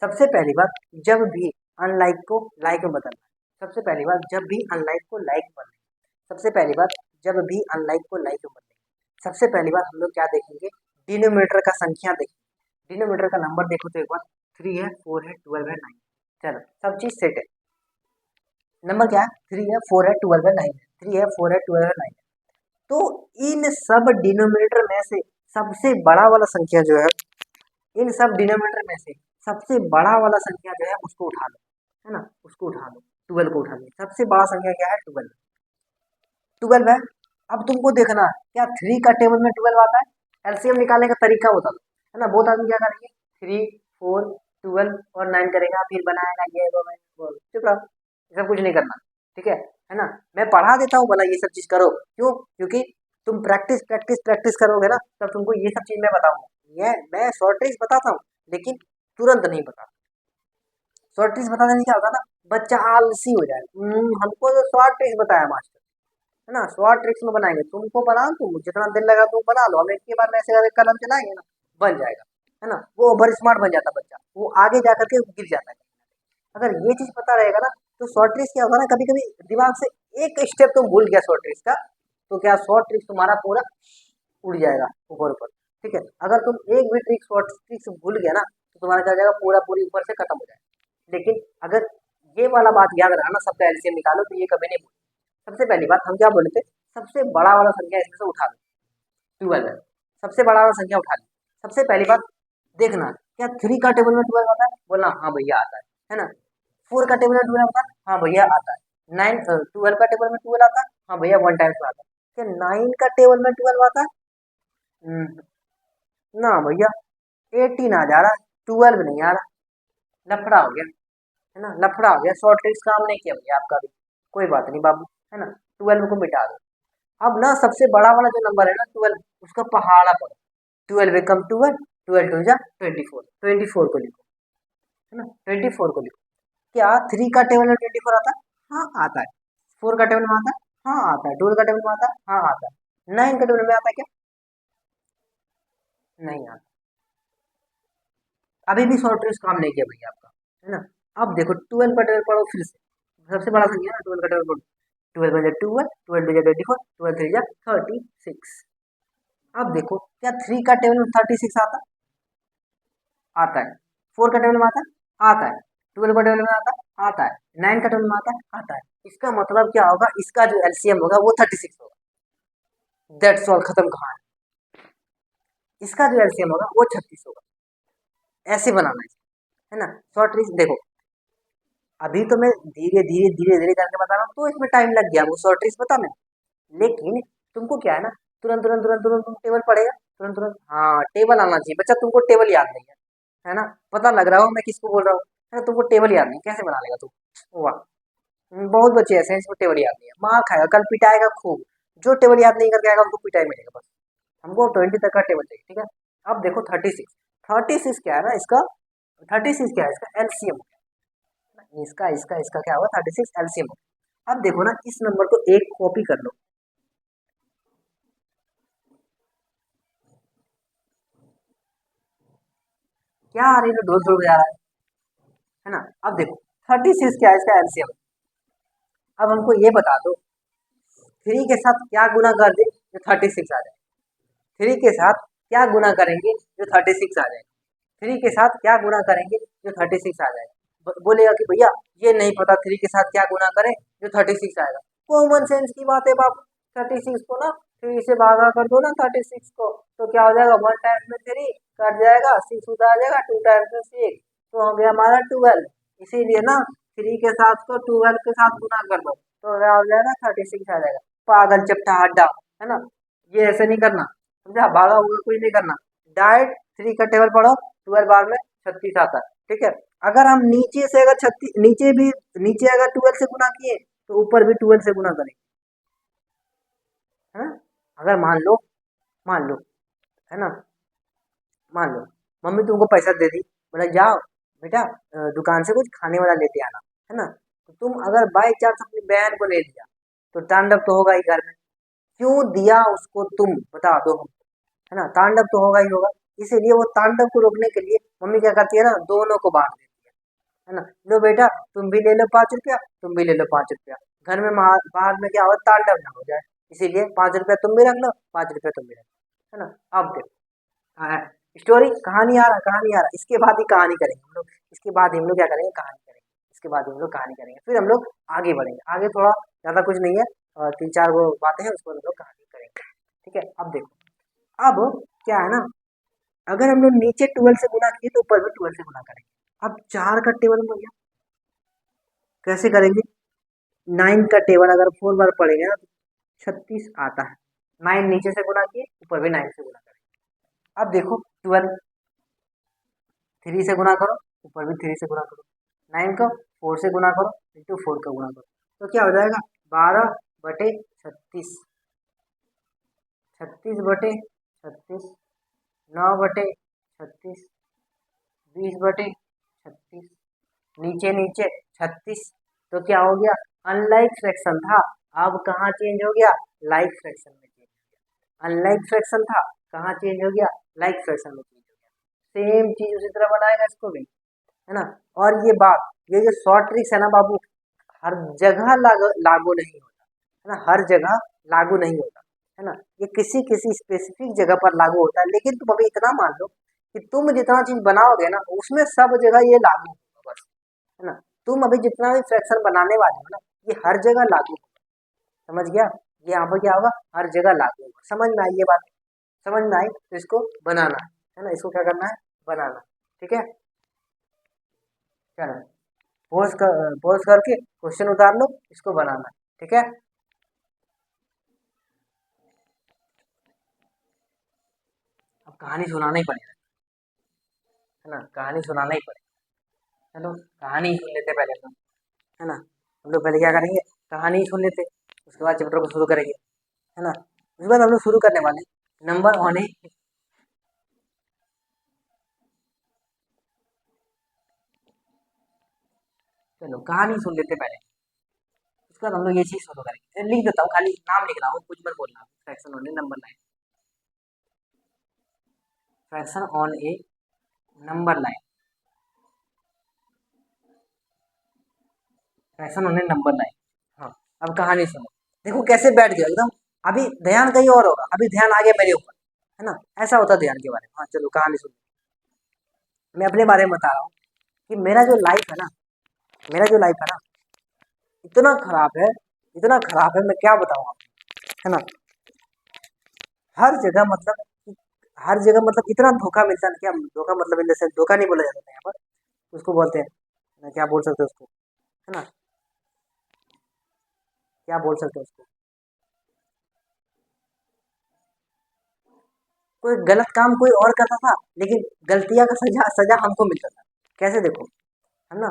सबसे पहली बात, जब भी अनलाइक को लाइक में बदलना है। सबसे पहली बात, जब भी अनलाइक को लाइक में बदलना। सबसे पहली बात, जब भी अनलाइक को लाइक में बदलेंगे, सबसे पहली बात हम लोग क्या देखेंगे, डिनोमिनेटर का संख्या देखेंगे। डिनोमिनेटर का नंबर देखो तो एक बार 3 है, 4 है, 12 है, 9। चलो सब चीज सेट है। नंबर क्या है, 3 है, 4 है, 12 है, 9 है। 3 है, 4 है, 12 है, 9 है। तो इन सब डिनोमिनेटर में से सबसे बड़ा वाला संख्या जो है, इन सब डिनोमिनेटर में से सबसे बड़ा वाला संख्या जो है उसको उठा लो, है ना, उसको उठा लो। 12 को उठा लो, सबसे बड़ा संख्या क्या है, 12। 12 है। अब तुमको देखना है क्या 3 का टेबल में 12 आता है, एलसीएम निकालने का तरीका बता दो, है ना। बहुत आदमी क्या करेंगे, 3, 4, 12 और 9 करेगा, फिर बनाएगा ये वो, चुप रहो, ये सब कुछ नहीं करना, ठीक है ना। मैं पढ़ा देता हूँ, भला ये सब चीज करो, क्यों, क्योंकि तुम प्रैक्टिस प्रैक्टिस प्रैक्टिस करोगे ना, तब तुमको ये सब चीज मैं बताऊंगा। ये मैं शॉर्ट ट्रिक्स बताता हूँ, लेकिन तुरंत नहीं बताता। शॉर्ट ट्रिक्स बताने से क्या होगा ना, बच्चा आलसी हो जाए। हमको जो शॉर्ट ट्रिक्स बताया मास्टर, है ना, शॉर्ट ट्रिक्स में बनाएंगे, तुमको बनाओ, तुम जितना दिन लगा तुम बना लो, हम एक के बाद में ऐसे करके कलम चलाएंगे ना, बन जाएगा, है ना। वो ओवर स्मार्ट बन जाता बच्चा, वो आगे जा करके गिर जाता है। अगर ये चीज पता रहेगा ना, तो शॉर्ट ट्रिक्स क्या होगा ना, कभी कभी दिमाग से एक स्टेप तुम भूल गया शॉर्ट ट्रिक्स का, तो क्या शॉर्ट ट्रिक्स तुम्हारा पूरा उड़ जाएगा ऊपर ऊपर, ठीक है। अगर तुम एक भी ट्रिक्स शॉर्ट ट्रिक्स भूल गया ना, तो तुम्हारा क्या हो जाएगा, पूरा पूरी ऊपर से खत्म हो जाएगा। लेकिन अगर ये वाला बात याद रहा ना, सबका एलसीएम निकालो, तो ये कभी नहीं भूल। सबसे पहली बात हम क्या बोले थे, सबसे बड़ा वाला संख्या इसमें से उठा लो, 12 है। सबसे बड़ा वाला संख्या उठा लो। सबसे पहली बात देखना, क्या 3 का टेबल में 12 आता है, बोलना हाँ भैया आता है ना। 4 का टेबल में 12 आता है, हाँ भैया आता है। 9 12 का टेबल में 12 आता है, हाँ भैया 1 टाइम्स में आता है। क्या 9 का टेबल में 12 आता है, हम्म, ना भैया, 18 आ जा रहा है, 12 नहीं आ रहा, लफड़ा हो गया, है ना, लफड़ा हो गया। शॉर्ट ट्रिक्स काम नहीं किया भैया आपका भी, कोई बात नहीं बाबू, है ना। 12 को मिटा दो। अब ना सबसे बड़ा वाला जो नंबर है ना 12, उसका पहाड़ा पड़ो। 12 एकम 12, 12 टू जा 24, 24 को लिखो, है ना, 24 को लिखो। क्या 3 का टेबल में 24 आता है, हाँ आता है। 4 का टेबल में आता है, हाँ आता है। 12 का टेबल में आता है, हाँ आता है। 9 का टेबल में आता है क्या, नहीं आता। अभी भी शॉर्ट ट्रिक्स काम नहीं किया भैया आपका, है ना। अब देखो 12 का टेबल पढ़ो फिर से, सबसे बड़ा संख्या है ना, 12 का टेबल पढ़ो। 12 बजे 12, 12 बजे 24, 12 थ्री जा 36। अब देखो क्या 3 का टेबल में 36 आता है, आता है। 4 का टेबल में आता है, आता है। 12 का टेबल में आता है, आता है। 9 का टेबल में आता है, आता है। इसका मतलब क्या होगा, इसका जो एलसीएम होगा वो 36 होगा। दैट्स ऑल, खत्म कहानी। इसका जो एलसीएम होगा वो 36 होगा। ऐसे बनाना है ना। शॉर्ट ट्रिक्स देखो, अभी तो मैं धीरे धीरे धीरे धीरे करके बता रहा हूँ, तो इसमें टाइम लग गया वो शॉर्ट ट्रिक्स बताने में। लेकिन तुमको क्या है ना, तुरंत तुरंत तुरंत तुरंत तुम टेबल पढ़ेगा, तुरंत तुरंत, हाँ टेबल आना चाहिए बच्चा, तुमको टेबल याद नहीं है ना। पता लग रहा हो मैं किसको बोल रहा हूँ, है ना। तुमको टेबल याद नहीं, कैसे बना लेगा तू, वाह। बहुत बच्चे ऐसे हैं जिसको टेबल याद नहीं है, मार खाएगा, कल पिटाएगा खूब। जो टेबल याद नहीं करके आएगा उनको पिटाई मिलेगा बस। हमको 20 तक का टेबल चाहिए, ठीक है। अब देखो 36, 36 क्या है ना इसका, 36 क्या है इसका एलसीएम, इसका इसका इसका क्या होगा, 36 एलसीएम। अब देखो ना, इस नंबर को एक कॉपी कर लो, क्या आ रही है, ढोल ढोल जा रहा है ना। अब देखो 36 क्या है इसका एलसीएम। अब हमको ये बता दो, 3 के साथ क्या गुना कर दे जो 36 आ जाए। 3 के साथ क्या गुना करेंगे जो 36 आ जाए। 3 के साथ क्या गुना करेंगे जो 36 आ जाए। बोलेगा कि भैया ये नहीं पता 3 के साथ क्या गुना करें जो 36 आएगा। कॉमन सेंस की बात है बाबू, 36 को ना 3 से भागा कर दो ना 36 को, तो क्या हो जाएगा, 1 टाइम्स में 3, कट जाएगा, सी सूत्र आ जाएगा 2 टाइम्स 6, तो हो गया हमारा 12। इसीलिए ना 3 के साथ को 12 के साथ गुना कर दो तो हो जाएगा 36 आ जाएगा। पागल चपटा हड्डा, है ना, ये ऐसे नहीं करना, समझा, भागा हुआ कुछ नहीं करना, डायरेक्ट 3 का टेबल पढ़ो, 12 बार में 36 आता है, ठीक है। अगर हम नीचे से अगर 36 नीचे अगर 12 से गुना किए तो ऊपर भी 12 से गुना करेंगे, है ना। अगर मान लो, है ना, मान लो मम्मी तुमको पैसा दे दी, बोला जाओ बेटा दुकान से कुछ खाने वाला लेते आना, है ना, तो तुम अगर बाई चांस अपनी बहन को ले दिया तो तांडव तो होगा ही घर में। क्यों दिया उसको तुम बता दो हमको, है ना, तांडव तो होगा ही होगा। इसीलिए वो तांडव को रोकने के लिए मम्मी क्या करती है ना, दोनों को बांट देती है ना, लो बेटा तुम भी ले लो 5 रुपया, तुम भी ले लो 5 रुपया, घर में बाहर में क्या हो तांडव ना हो जाए, इसीलिए 5 रुपया तुम भी रख लो, 5 रुपया तुम भी रख लो, है ना। अब देखो, हाँ, स्टोरी कहानी आ रहा, कहानी आ रहा, इसके बाद ही कहानी करेंगे हम लोग, इसके बाद ही हम लोग क्या करेंगे, कहानी करेंगे, इसके बाद ही हम लोग कहानी करेंगे, फिर हम लोग आगे बढ़ेंगे, आगे थोड़ा ज़्यादा कुछ नहीं है, 3-4 वो बातें हैं उसको हम लोग कहानी करेंगे, ठीक है। अब देखो, अब क्या है ना, अगर हम लोग नीचे 12 से गुना किए तो ऊपर भी 12 से गुना करेंगे। अब 4 का टेबल में भैया कैसे करेंगे, 9 का टेबल अगर 4 बार पढ़ेंगे ना तो 36 आता है, 9 नीचे से गुना किए ऊपर भी 9 से गुना करेंगे। अब देखो 12 3 से गुना करो, ऊपर भी 3 से गुना करो, 9 को 4 से गुना करो, इंटू 4 का गुना करो, तो क्या हो जाएगा 12/36, 36/36, 9/36, 20/36, नीचे नीचे 36, तो क्या हो गया, अनलाइक फ्रैक्शन था, अब कहाँ चेंज हो गया, लाइक फ्रैक्शन में चेंज हो गया। अनलाइक फ्रैक्शन था, कहाँ चेंज हो गया, लाइक फ्रैक्शन में चेंज हो गया। सेम चीज उसी तरह बनाएगा इसको भी, है ना। और ये बात, ये जो शॉर्ट ट्रिक्स है ना बाबू, हर जगह लागू नहीं होता, है ना, हर जगह लागू नहीं होता, है ना, ये किसी किसी स्पेसिफिक जगह पर लागू होता है। लेकिन तुम अभी इतना मान लो कि तुम जितना चीज बनाओगे ना उसमें सब जगह ये लागू होगा बस, है ना। तुम अभी जितना भी फ्रैक्शन बनाने वाले हो ना ये हर जगह लागू होगा, समझ गया, ये यहाँ पर क्या होगा, हर जगह लागू होगा। समझ में आई ये बात, समझ में आई, तो इसको बनाना है ना, इसको क्या करना है, बनाना, ठीक है। चलो पॉज करके क्वेश्चन उतार लो, इसको बनाना, ठीक है। अब कहानी सुनाना ही पड़ेगा, है ना, कहानी सुनाना ही पड़ेगा। चलो कहानी सुन लेते पहले तो, है ना, हम लोग पहले क्या करेंगे, कहानी सुन लेते, उसके बाद चैप्टर को शुरू करेंगे, है ना। उसके बाद हम लोग शुरू करने वाले नंबर ऑन है, चलो कहानी सुन लेते पहले, उसके बाद हम लोग ये चीज शुरू करेंगे। लिख देता हूँ, खाली नाम लिख रहा हूँ, कुछ मत बोलना, fraction on A number line, fraction on A number line, fraction on A number line. हाँ, अब कहानी सुनो, देखो कैसे बैठ गया एकदम, अभी ध्यान कहीं और होगा, अभी ध्यान आ गया मेरे ऊपर, है ना, ऐसा होता है ध्यान के बारे में। हाँ चलो कहानी सुनो, मैं अपने बारे में बता रहा हूँ कि मेरा जो लाइफ है ना, मेरा जो लाइफ है ना इतना खराब है, इतना खराब है, मैं क्या बताऊँ आपको, है ना। हर जगह मतलब, हर जगह मतलब इतना धोखा मिलता है ना, क्या धोखा मतलब, इन द सेंस धोखा नहीं बोला जाता है यहाँ पर, उसको बोलते हैं, क्या बोल सकते हैं उसको, है ना, क्या बोल सकते हैं उसको, कोई गलत काम कोई और करता था लेकिन गलतियां का सजा सजा हमको मिलता था। कैसे देखो, है ना,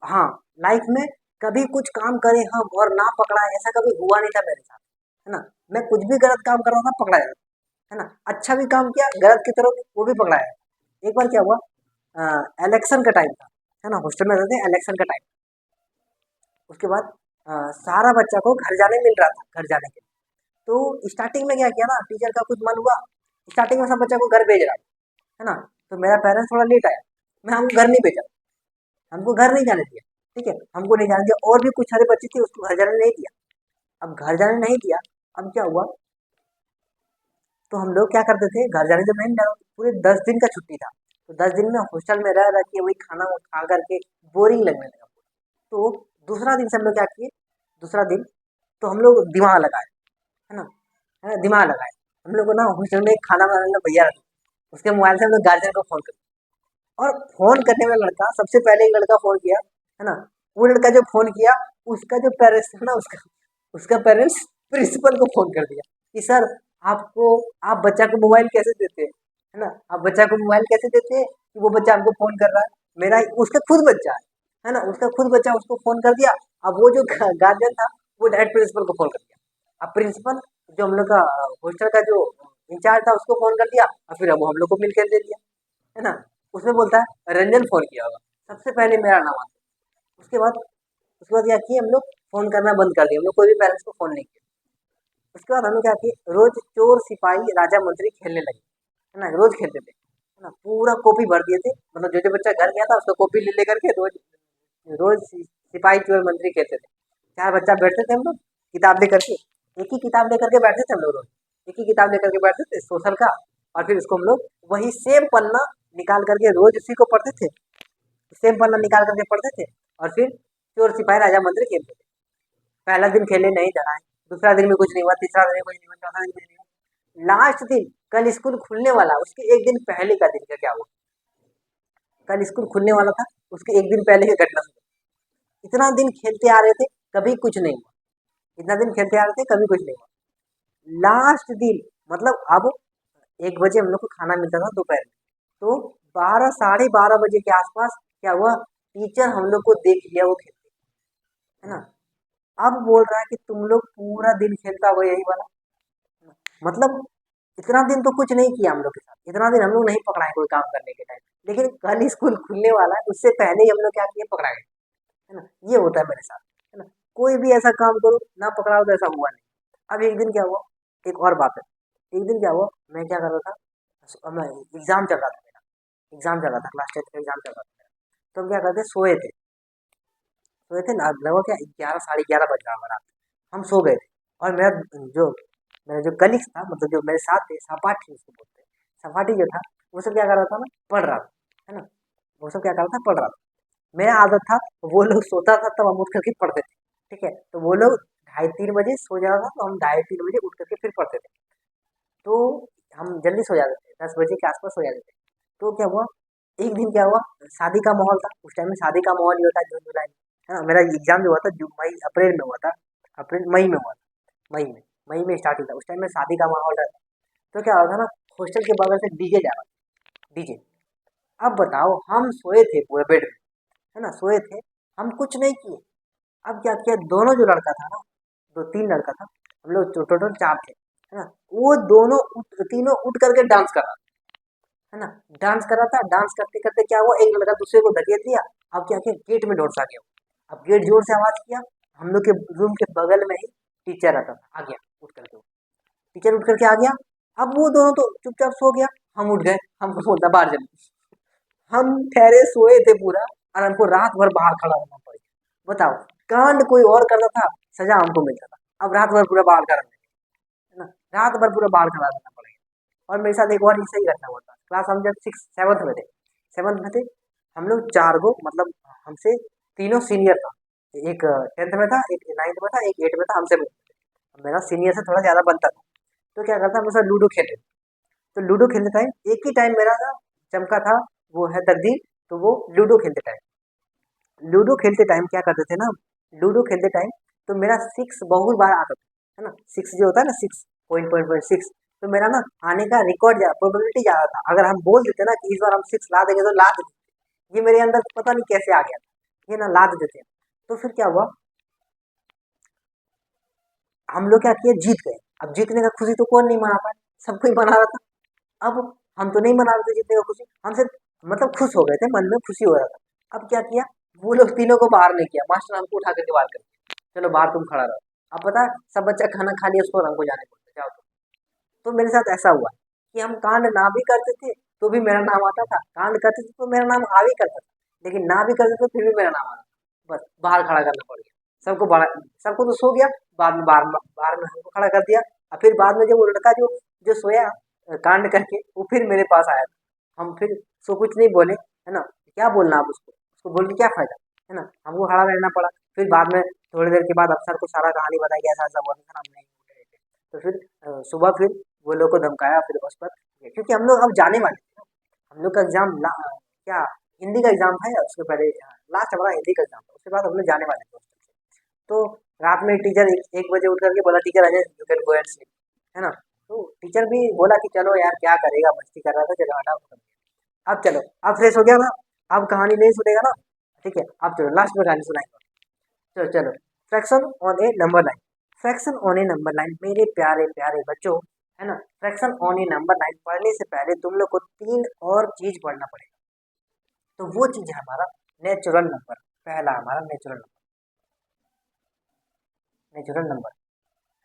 हाँ, लाइफ में कभी कुछ काम करे हम और ना पकड़ाए ऐसा कभी हुआ नहीं था मेरे साथ, है ना। मैं कुछ भी गलत काम कर रहा था पकड़ा जाता, है ना, अच्छा भी काम किया गलत की तरफ वो भी पकड़ाया जाता। एक बार क्या हुआ, इलेक्शन का टाइम था, है ना, हॉस्टल में रहते थे, इलेक्शन का टाइम, उसके बाद सारा बच्चा को घर जाने मिल रहा था, घर जाने के लिए। तो स्टार्टिंग में क्या किया ना, टीचर का कुछ मन हुआ, स्टार्टिंग में सब बच्चा को घर भेज रहा है ना, तो मेरा पेरेंट्स थोड़ा लेट आया, मैं हमको घर नहीं भेजा, हमको घर नहीं जाने दिया, ठीक है, हमको नहीं जाने दिया, और भी कुछ सारे बच्चे थे उसको घर जाने नहीं दिया। अब घर जाने नहीं दिया, अब क्या हुआ, तो हम लोग क्या करते थे, घर जाने जब नहीं मिला पूरे 10 दिन का छुट्टी था, तो 10 दिन में हॉस्टल में रह रह के वही खाना खा करके बोरिंग लगने लगा। तो दूसरा दिन से हम लोग क्या किए, दूसरा दिन तो हम लोग दिमाग लगाए, है ना, दिमाग लगाए, हम लोग को ना हॉस्टल में खाना बनाने वाला भैया रखे, उसके मोबाइल से हम लोग गार्जियन को फोन करते हैं। और फोन करने में लड़का सबसे पहले एक लड़का फोन किया, है ना। वो लड़का जो फोन किया, उसका जो पेरेंट्स था ना, उसका उसका पेरेंट्स प्रिंसिपल को फोन कर दिया कि सर, आपको आप बच्चा को मोबाइल कैसे देते हैं, है ना। आप बच्चा को मोबाइल कैसे देते हैं कि वो बच्चा हमको फोन कर रहा है। मेरा उसका खुद बच्चा है ना, उसका खुद बच्चा उसको फोन कर दिया। अब वो जो गार्जियन था, वो डायरेक्ट प्रिंसिपल को फोन कर दिया। अब प्रिंसिपल जो हम लोग का हॉस्टल का जो इंचार्ज था, उसको फोन कर दिया, और फिर अब हम लोग को मिलकर दे दिया, है ना। उसमें बोलता है रंजन फोन किया होगा, सबसे पहले मेरा नाम आता है। उसके बाद क्या किए हम लोग, फोन करना बंद कर दिया, हम लोग कोई भी पेरेंट्स को फोन नहीं किया। उसके बाद हमने क्या किया, रोज चोर सिपाही राजा मंत्री खेलने लगे, है ना। रोज खेलते थे, है ना। पूरा कॉपी भर दिए थे, मतलब जो जो बच्चा घर गया था उसको कॉपी ले लेकर के रोज रोज सिपाही चोर मंत्री खेलते थे। चार बच्चा बैठते थे हम लोग, किताब लेकर के, एक ही किताब लेकर के बैठते थे हम लोग रोज, एक ही किताब लेकर के बैठते थे सोशल का। और फिर उसको हम लोग वही सेम पन्ना निकाल करके रोज उसी को पढ़ते थे, सेम पन्ना निकाल करके पढ़ते थे। और फिर चोर सिपाही राजा मंत्री खेलते थे। पहला दिन खेले, नहीं डराए, दूसरा दिन में कुछ नहीं हुआ, तीसरा दिन में कुछ नहीं हुआ, चौथा दिन में कुछ नहीं हुआ। लास्ट दिन, कल स्कूल खुलने वाला, उसके एक दिन पहले का दिन का क्या हुआ, कल स्कूल खुलने वाला था, उसके एक दिन पहले की घटना सुनो। इतना दिन खेलते आ रहे थे, कभी कुछ नहीं हुआ। इतना दिन खेलते आ रहे थे, कभी कुछ नहीं हुआ। लास्ट दिन, मतलब अब 1 बजे हम लोग को खाना मिलता था दोपहर में, तो 12 साढ़े 12 बजे के आसपास क्या हुआ, टीचर हम लोग को देख लिया वो खेलते, है ना। अब बोल रहा है कि तुम लोग पूरा दिन खेलता हुआ यही वाला, मतलब इतना दिन तो कुछ नहीं किया हम लोग के साथ, इतना दिन हम लोग नहीं पकड़ाए कोई काम करने के टाइम, लेकिन कल स्कूल खुलने वाला है उससे पहले ही हम लोग क्या किए, पकड़ा गए, है ना। ये होता है मेरे साथ, है ना। कोई भी ऐसा काम करो ना पकड़ाओ तो ऐसा हुआ नहीं। अब एक दिन क्या हुआ, एक और बात है। एक दिन क्या हुआ, मैं क्या कर रहा था, मैं एग्जाम चल रहा था मेरा, एग्जाम चल रहा था, क्लास 10 का एग्जाम चल रहा था मेरा। तो हम क्या करते, सोए थे ना, लगभग क्या 11 साढ़े 11 बज रहा था रात। हम सो गए थे, और जो मेरा जो कलीग्स था, मतलब जो मेरे साथ थे, सहपाठी उसको बोलते हैं, सहपाठी जो था, वो सब क्या कर रहा था ना, पढ़ रहा था, है ना। वो सब क्या कर रहा था, पढ़ रहा था। मेरा आदत था, वो लोग सोता था तब हम उठ करके पढ़ते थे, ठीक है। तो वो लोग 2:30 3 बजे सो जा रहा था, तो हम 2:30 3 बजे उठ करके फिर पढ़ते थे। तो हम जल्दी सो जाते थे, 10 बजे के आसपास सो जाते थे। तो क्या हुआ, एक दिन क्या हुआ, शादी का माहौल था, उस टाइम में शादी का माहौल ही होता है जून जुलाई में, है ना। मेरा एग्जाम जो हुआ था जून मई अप्रैल में हुआ था, अप्रैल मई में हुआ था, मई में स्टार्ट हुआ था, उस टाइम में शादी का माहौल रहता। तो क्या हुआ था ना, हॉस्टल के बगल से डीजे जा रहा था, डीजे। अब बताओ, हम सोए थे पूरे बेड में, है ना, सोए थे, हम कुछ नहीं किए। अब क्या किया, दोनों जो लड़का था ना, दो तीन लड़का था, हम लोग टोटल चार थे, है ना। वो दोनों तीनों उठ करके डांस कर रहा था, है ना। डांस कर रहा था, डांस करते करते क्या हुआ, एक लड़का दूसरे को धकेल दिया। अब क्या किया, गेट में दौड़ सा गया वो। अब गेट जोर से आवाज किया, हम लोग के रूम के बगल में ही टीचर रहता था, आ गया उठ करके वो। टीचर उठ करके आ गया। अब वो दोनों तो चुपचाप सो गया, हम उठ गए, हमको बोलता बाहर चल। हम ठहरे सोए थे पूरा, और हमको रात भर बाहर खड़ा होना पड़ा। बताओ, कांड कोई और करता था, सजा हमको मिलता था। अब रात भर पूरा बाहर खड़ा रहना, है ना, रात भर पूरा बाहर खड़ा रहना पड़ेगा। और मेरे साथ एक और ऐसा ही घटना हुआ था, क्लास हम जब 6 7 में थे, 7 में थे, हम लोग 4 गो, मतलब हमसे तीनों सीनियर था। एक 10th में था, एक 9th में था, एक 8 में था, हमसे मेरा सीनियर से थोड़ा ज्यादा बनता था। तो क्या करता, हम लोग लूडो खेलते। तो लूडो खेलते टाइम एक ही टाइम मेरा ना चमका था, वो है तकदीर। तो वो लूडो खेलते टाइम क्या करते थे ना, लूडो खेलते टाइम तो मेरा 6 बहुत बार आता था, है ना। 6 जो होता है ना, 6 6। तो मेरा ना आने का रिकॉर्ड, प्रोबेबिलिटी ज्यादा था। अगर हम बोल देते ना कि इस बार हम 6 ला देंगे, तो ला देते। ये मेरे अंदर पता नहीं कैसे आ गया था, ये ना ला देते थे। तो फिर क्या हुआ, हम लोग क्या किए, जीत गए। अब जीतने का खुशी तो कौन नहीं मना पाए, सब कोई मना रहा था। अब हम तो नहीं मना रहे थे जीतने का खुशी, हमसे मतलब खुश हो गए थे, मन में खुशी हो रहा था। अब क्या किया, वो लोग तीनों को बाहर नहीं किया, मास्टर हमको उठा करके बाहर कर दिया, चलो बाहर तुम खड़ा रहो। अब पता है, सब बच्चा खाना खा लिया, उसको हमको जाने बोलते जाओ तुम। तो मेरे साथ ऐसा हुआ कि हम कांड ना भी करते थे तो भी मेरा नाम आता था, कांड करते थे तो मेरा नाम आ भी करता था, लेकिन ना भी करते थे फिर भी मेरा नाम आता था। बस बाहर खड़ा करना पड़ गया, सबको तो सो गया, बाद में बाहर बाहर में हमको खड़ा कर दिया। और फिर बाद में जब वो लड़का जो जो सोया कांड करके, वो फिर मेरे पास आया था। हम फिर उसको कुछ नहीं बोले, है ना, क्या बोलना आप उसको, उसको बोल के क्या फायदा, है ना। हमको खड़ा रहना पड़ा। फिर बाद में थोड़ी देर के बाद अफसर को सारा कहानी बताई कि ऐसा ऐसा हुआ था सर, हम नहीं उठ रहे थे। तो फिर सुबह फिर वो लोग को धमकाया, फिर उस पर, क्योंकि हम लोग अब जाने वाले थे ना, हम लोग का एग्जाम क्या हिंदी का एग्जाम था, या उसके पहले लास्ट हमारा हिंदी का एग्जाम था, उसके बाद हम लोग जाने वाले थे हॉस्टल से। तो रात में टीचर 1 बजे उठ करके बोला, teacher Ajay you can go and sleep, है ना। तो टीचर भी बोला कि चलो यार क्या करेगा, मस्ती कर रहा था, चलो हटाओ खत्म। अब चलो, अब फ्रेश हो गया ना, अब कहानी नहीं सुनेगा ना, ठीक है, अब चलो लास्ट में कहानी सुनाएंगे। चलो चलो, fraction on A number line. Fraction on A number line मेरे प्यारे प्यारे बच्चों, है ना, fraction on A number line पढ़ने से पहले तुम लोग को 3 और चीज पढ़ना पड़ेगा। तो वो चीज है हमारा नेचुरल नंबर। पहला हमारा नेचुरल नंबर,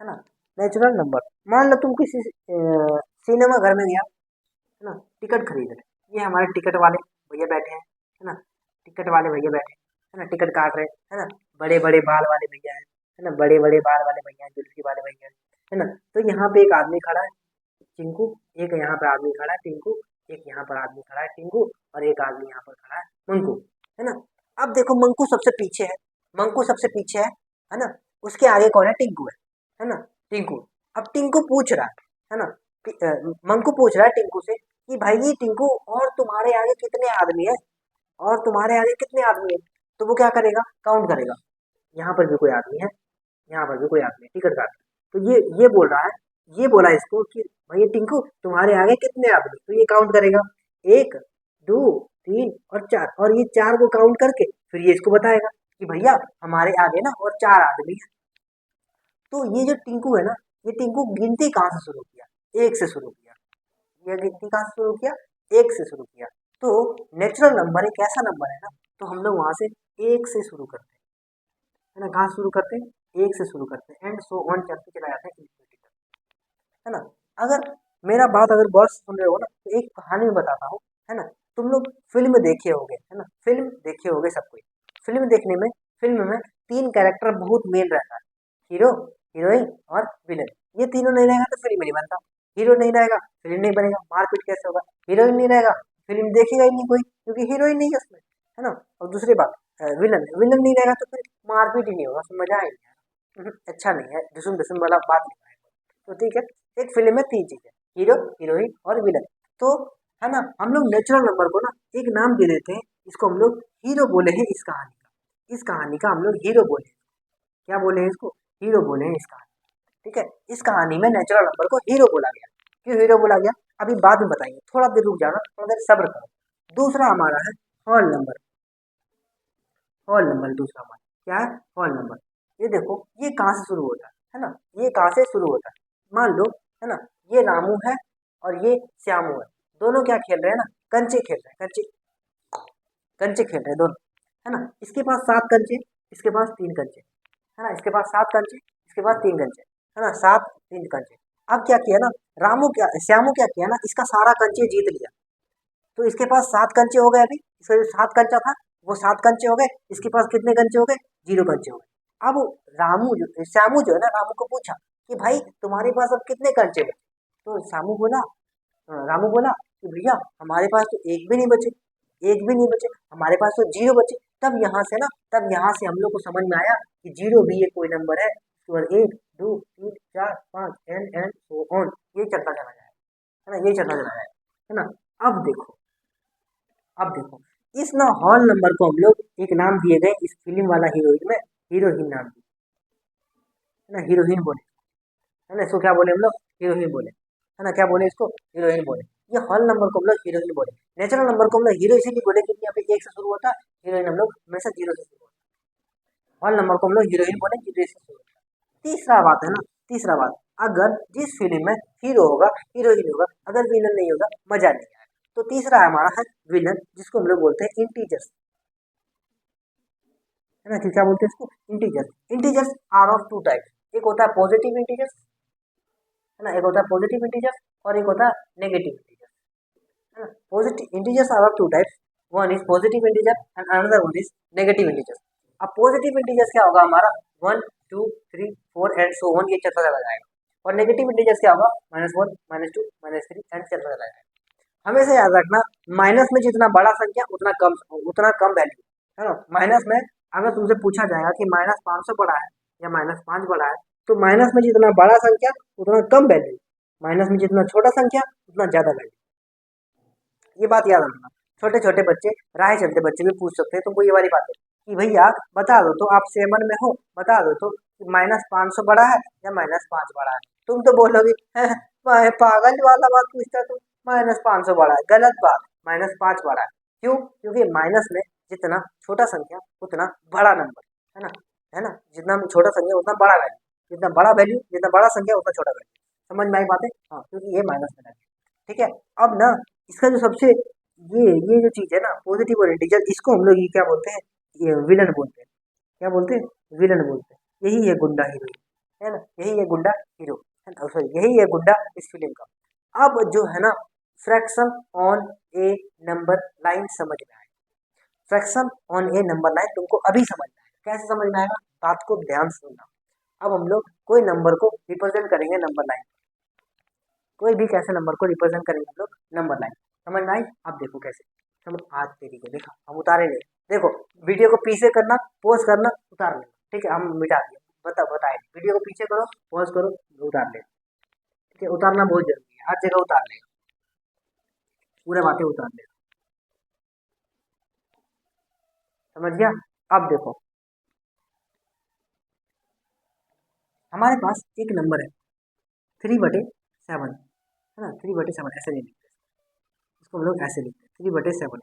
है ना। नेचुरल नंबर, मान लो तुम किसी सिनेमा घर में गया, है ना, टिकट खरीद रहे, ये हमारे टिकट वाले भैया बैठे हैं, है ना, टिकट वाले भैया बैठे हैं, है ना, टिकट काट रहे हैं, है ना, बड़े बड़े बाल वाले भैया हैं, है ना, बड़े बड़े बाल वाले भैया हैं, जुल्फी वाले भैया हैं, है ना। तो यहाँ पे एक आदमी खड़ा है टिंकू, एक यहाँ पे आदमी खड़ा है टिंकू, एक यहाँ पर आदमी खड़ा है टिंकू, और एक आदमी यहाँ पर खड़ा है मंकू, है ना। अब देखो मंकू सबसे पीछे है, मंकू सबसे पीछे है ना, उसके आगे कौन है, टिंकू है ना, टिंकू। अब टिंकू पूछ रहा है ना, मंकू पूछ रहा है टिंकू से कि भाई ये टिंकू, और तुम्हारे आगे कितने आदमी है, और तुम्हारे आगे कितने आदमी है। तो वो क्या करेगा, काउंट करेगा, यहाँ पर भी कोई आदमी है, यहाँ पर भी कोई आदमी है, टिकट काट। तो ये बोल रहा है, ये बोला इसको कि भाई टिंकू तुम्हारे आगे कितने आदमी, तो ये काउंट करेगा, 1 2 3 और 4, और ये 4 को काउंट करके फिर ये इसको बताएगा कि भैया हमारे आगे ना और 4 आदमी है। तो ये जो टिंकू है ना, ये टिंकू गिनती कहाँ से शुरू किया, 1 से शुरू किया। यह गिनती कहाँ से शुरू किया, 1 से शुरू किया। तो नेचुरल नंबर एक ऐसा नंबर है ना, तो हम लोग वहां से 1 से शुरू करते हैं, है ना, कहाँ शुरू करते हैं, 1 से शुरू करते हैं, एंड सो ऑन चलते चला जाता है इन्फिनिटी तक, है ना। अगर मेरा बात अगर गौर से सुन रहे हो ना, तो एक कहानी में बताता हूँ, है ना। तुम लोग फिल्म देखे होगे, है ना, फिल्म देखे होगे सब कोई। फिल्म देखने में, फिल्म में 3 कैरेक्टर बहुत मेन रहता है, हीरो, हीरोइन और विलन। ये तीनों नहीं रहेगा तो फिल्म नहीं बनता, हीरो नहीं रहेगा फिल्म नहीं बनेगा, मारपीट कैसे होगा, हीरोइन नहीं रहेगा फिल्म देखेगा ही नहीं कोई, क्योंकि हीरोइन नहीं है उसमें, है ना। और दूसरी बात, विलन विलन नहीं रहेगा तो फिर मारपीट ही नहीं होगा, उसमें मजा आएगा, अच्छा नहीं है, दुश्मन दुश्मन वाला बात नहीं आएगा। तो ठीक है, एक फिल्म में 3 चीजें, हीरो, हीरोइन और विलन। तो है ना, हम लोग नेचुरल नंबर को ना एक नाम दे देते हैं, इसको हम लोग हीरो बोले हैं, इस कहानी का, इस कहानी का हम लोग हीरो बोले हैं। क्या बोले हैं इसको, हीरो बोले हैं इस कहानी, ठीक है। इस कहानी में नेचुरल नंबर को हीरो बोला गया। क्यों हीरो बोला गया, अभी बाद में बताएंगे, थोड़ा देर रुक जाना, थोड़ा देर सब्र करो। दूसरा हमारा है हॉल नंबर। हॉल नंबर दूसरा हमारा क्या है, हॉल नंबर। ये देखो, ये कहाँ से शुरू होता है ना, ये कहाँ से शुरू होता है, मान लो, है ना, ये रामू है और ये श्यामू है, दोनों क्या खेल रहे हैं ना, कंचे खेल रहे हैं, कंचे, कंचे खेल रहे हैं दोनों, है ना। इसके पास 7 कंचे, इसके पास 3 कंचे, है ना, इसके पास 7 कंचे, इसके पास 3 कंचे, है ना, 7 3 कंचे। अब क्या किया ना, रामू क्या, श्यामू क्या किया ना, इसका सारा कंचे जीत लिया। तो इसके पास 7 कंचे हो गए, अभी इसका जो 7 कंचा था वो 7 कंचे हो गए, इसके पास कितने कंचे हो गए, 0 कंचे हो गए। अब रामू जो श्यामू जो है ना, रामू को पूछा कि भाई तुम्हारे पास अब कितने कंचे बचे। तो श्यामू बोला, रामू बोला कि भैया हमारे पास तो एक भी नहीं बचे, एक भी नहीं बचे, हमारे पास तो 0 बचे। तब यहाँ से ना, तब यहाँ से हम लोग को समझ में आया कि 0 भी एक कोई नंबर है, और 1 2 3 4 5 एंड सो ऑन, ये चलता चला जाए, है ना, ये चलता चला जाए, है ना। अब देखो, अब देखो, इस ना हॉल नंबर को हम लोग एक नाम दिए गए, इस फिल्म वाला हीरोइन में हीरोइन नाम दिया, है ना, हीरोइन बोले, है ना, इसको क्या बोले हम लोग, हीरोइन बोले, है ना, क्या बोले इसको, हीरोइन बोले। ये हॉल नंबर को हम लोग हीरोइन बोले। नेचुरल नंबर को हम लोग हीरो इसीलिए बोले क्योंकि यहाँ पे 1 से शुरू होता है, हीरोइन हम लोग हमेशा 0 से शुरू होता है। हॉल नंबर को हम लोग हीरोइन बोले, 0 से शुरू होता है। तीसरा बात है ना, तीसरा बात, अगर जिस फिल्म में हीरो होगा, हीरोइन होगा, अगर विलन नहीं होगा, मजा नहीं आएगा। तो तीसरा हमारा है विलन, जिसको हम लोग बोलते हैं इंटीजर्स, है ना, कि क्या बोलते हैं इसको, integers. Integers are of 2 types, एक होता है पॉजिटिव इंटीजर्स, है ना, एक होता है पॉजिटिव इंटीजर्स और एक होता है नेगेटिव इंटीजर्स, है ना। Positive integers are of 2 types, one is positive integer and another one is negative integers. अब पॉजिटिव इंटीजर्स क्या होगा हमारा, 1 2 3 4 एंड सो ऑन, ये चलता चला जाएगा। और नेगेटिव इंटीजर्स क्या होगा, -1 -2 -3 एंड चलता चला जाएगा। हमेशा याद रखना, माइनस में जितना बड़ा संख्या उतना कम वैल्यू, है ना। माइनस में अगर तुमसे पूछा जाएगा कि -500 बड़ा है या -5 बड़ा है, तो माइनस में जितना बड़ा संख्या उतना कम वैल्यू, माइनस में जितना छोटा संख्या उतना ज़्यादा वैल्यू। ये बात याद रखना। छोटे छोटे बच्चे, राह चलते बच्चे भी पूछ सकते हैं तुमको ये वाली बातें कि भैया बता दो तो, आप 7 में हो, बता दो तो -500 बड़ा है या -5 बड़ा है। तुम तो बोलोगे पागल वाला बात पूछता है तू, -500 बड़ा है, गलत बात, -5 बड़ा है। क्यों? क्योंकि माइनस में जितना छोटा संख्या उतना बड़ा नंबर, है ना, है ना, जितना छोटा संख्या उतना बड़ा वैल्यू, जितना बड़ा वैल्यू, जितना बड़ा संख्या उतना छोटा वैल्यू। समझ में आई बातें? हाँ, क्योंकि ये माइनस में है। ठीक है। अब ना इसका जो सबसे ये जो चीज है ना, पॉजिटिव और इंटीजर, इसको हम लोग ये क्या बोलते हैं, ये विलन बोलते हैं। क्या बोलते हैं? विलन बोलते हैं। यही है गुंडा हीरो, है ना, यही है गुंडा हीरो, है ना, सॉरी यही है गुंडा इस फिल्म का। अब जो है ना, fraction on A number line समझ में आए, fraction on A number line तुमको अभी समझ में आएगा। कैसे समझ में आएगा? बात को ध्यान से सुनना। अब हम लोग कोई नंबर को रिप्रेजेंट करेंगे नंबर लाइन, कोई भी कैसे नंबर को रिप्रेजेंट करेंगे हम लोग नंबर लाइन। समझ में आई? अब देखो कैसे समझ, आज तेरी को देखा हम उतारे ले, देखो वीडियो को पीछे करना, पॉज करना, उतार लेना। ठीक है, हम मिटा दिए, बताए वीडियो को पीछे करो, पॉज करो, उतार ले। ठीक है, उतारना बहुत जरूरी है, हर जगह उतार ले, पूरे बातें उतार ले। समझ गया? अब देखो हमारे पास एक नंबर है 3/7, है ना, 3/7 ऐसे नहीं लिखते, इसको हम लोग ऐसे लिखते हैं 3/7,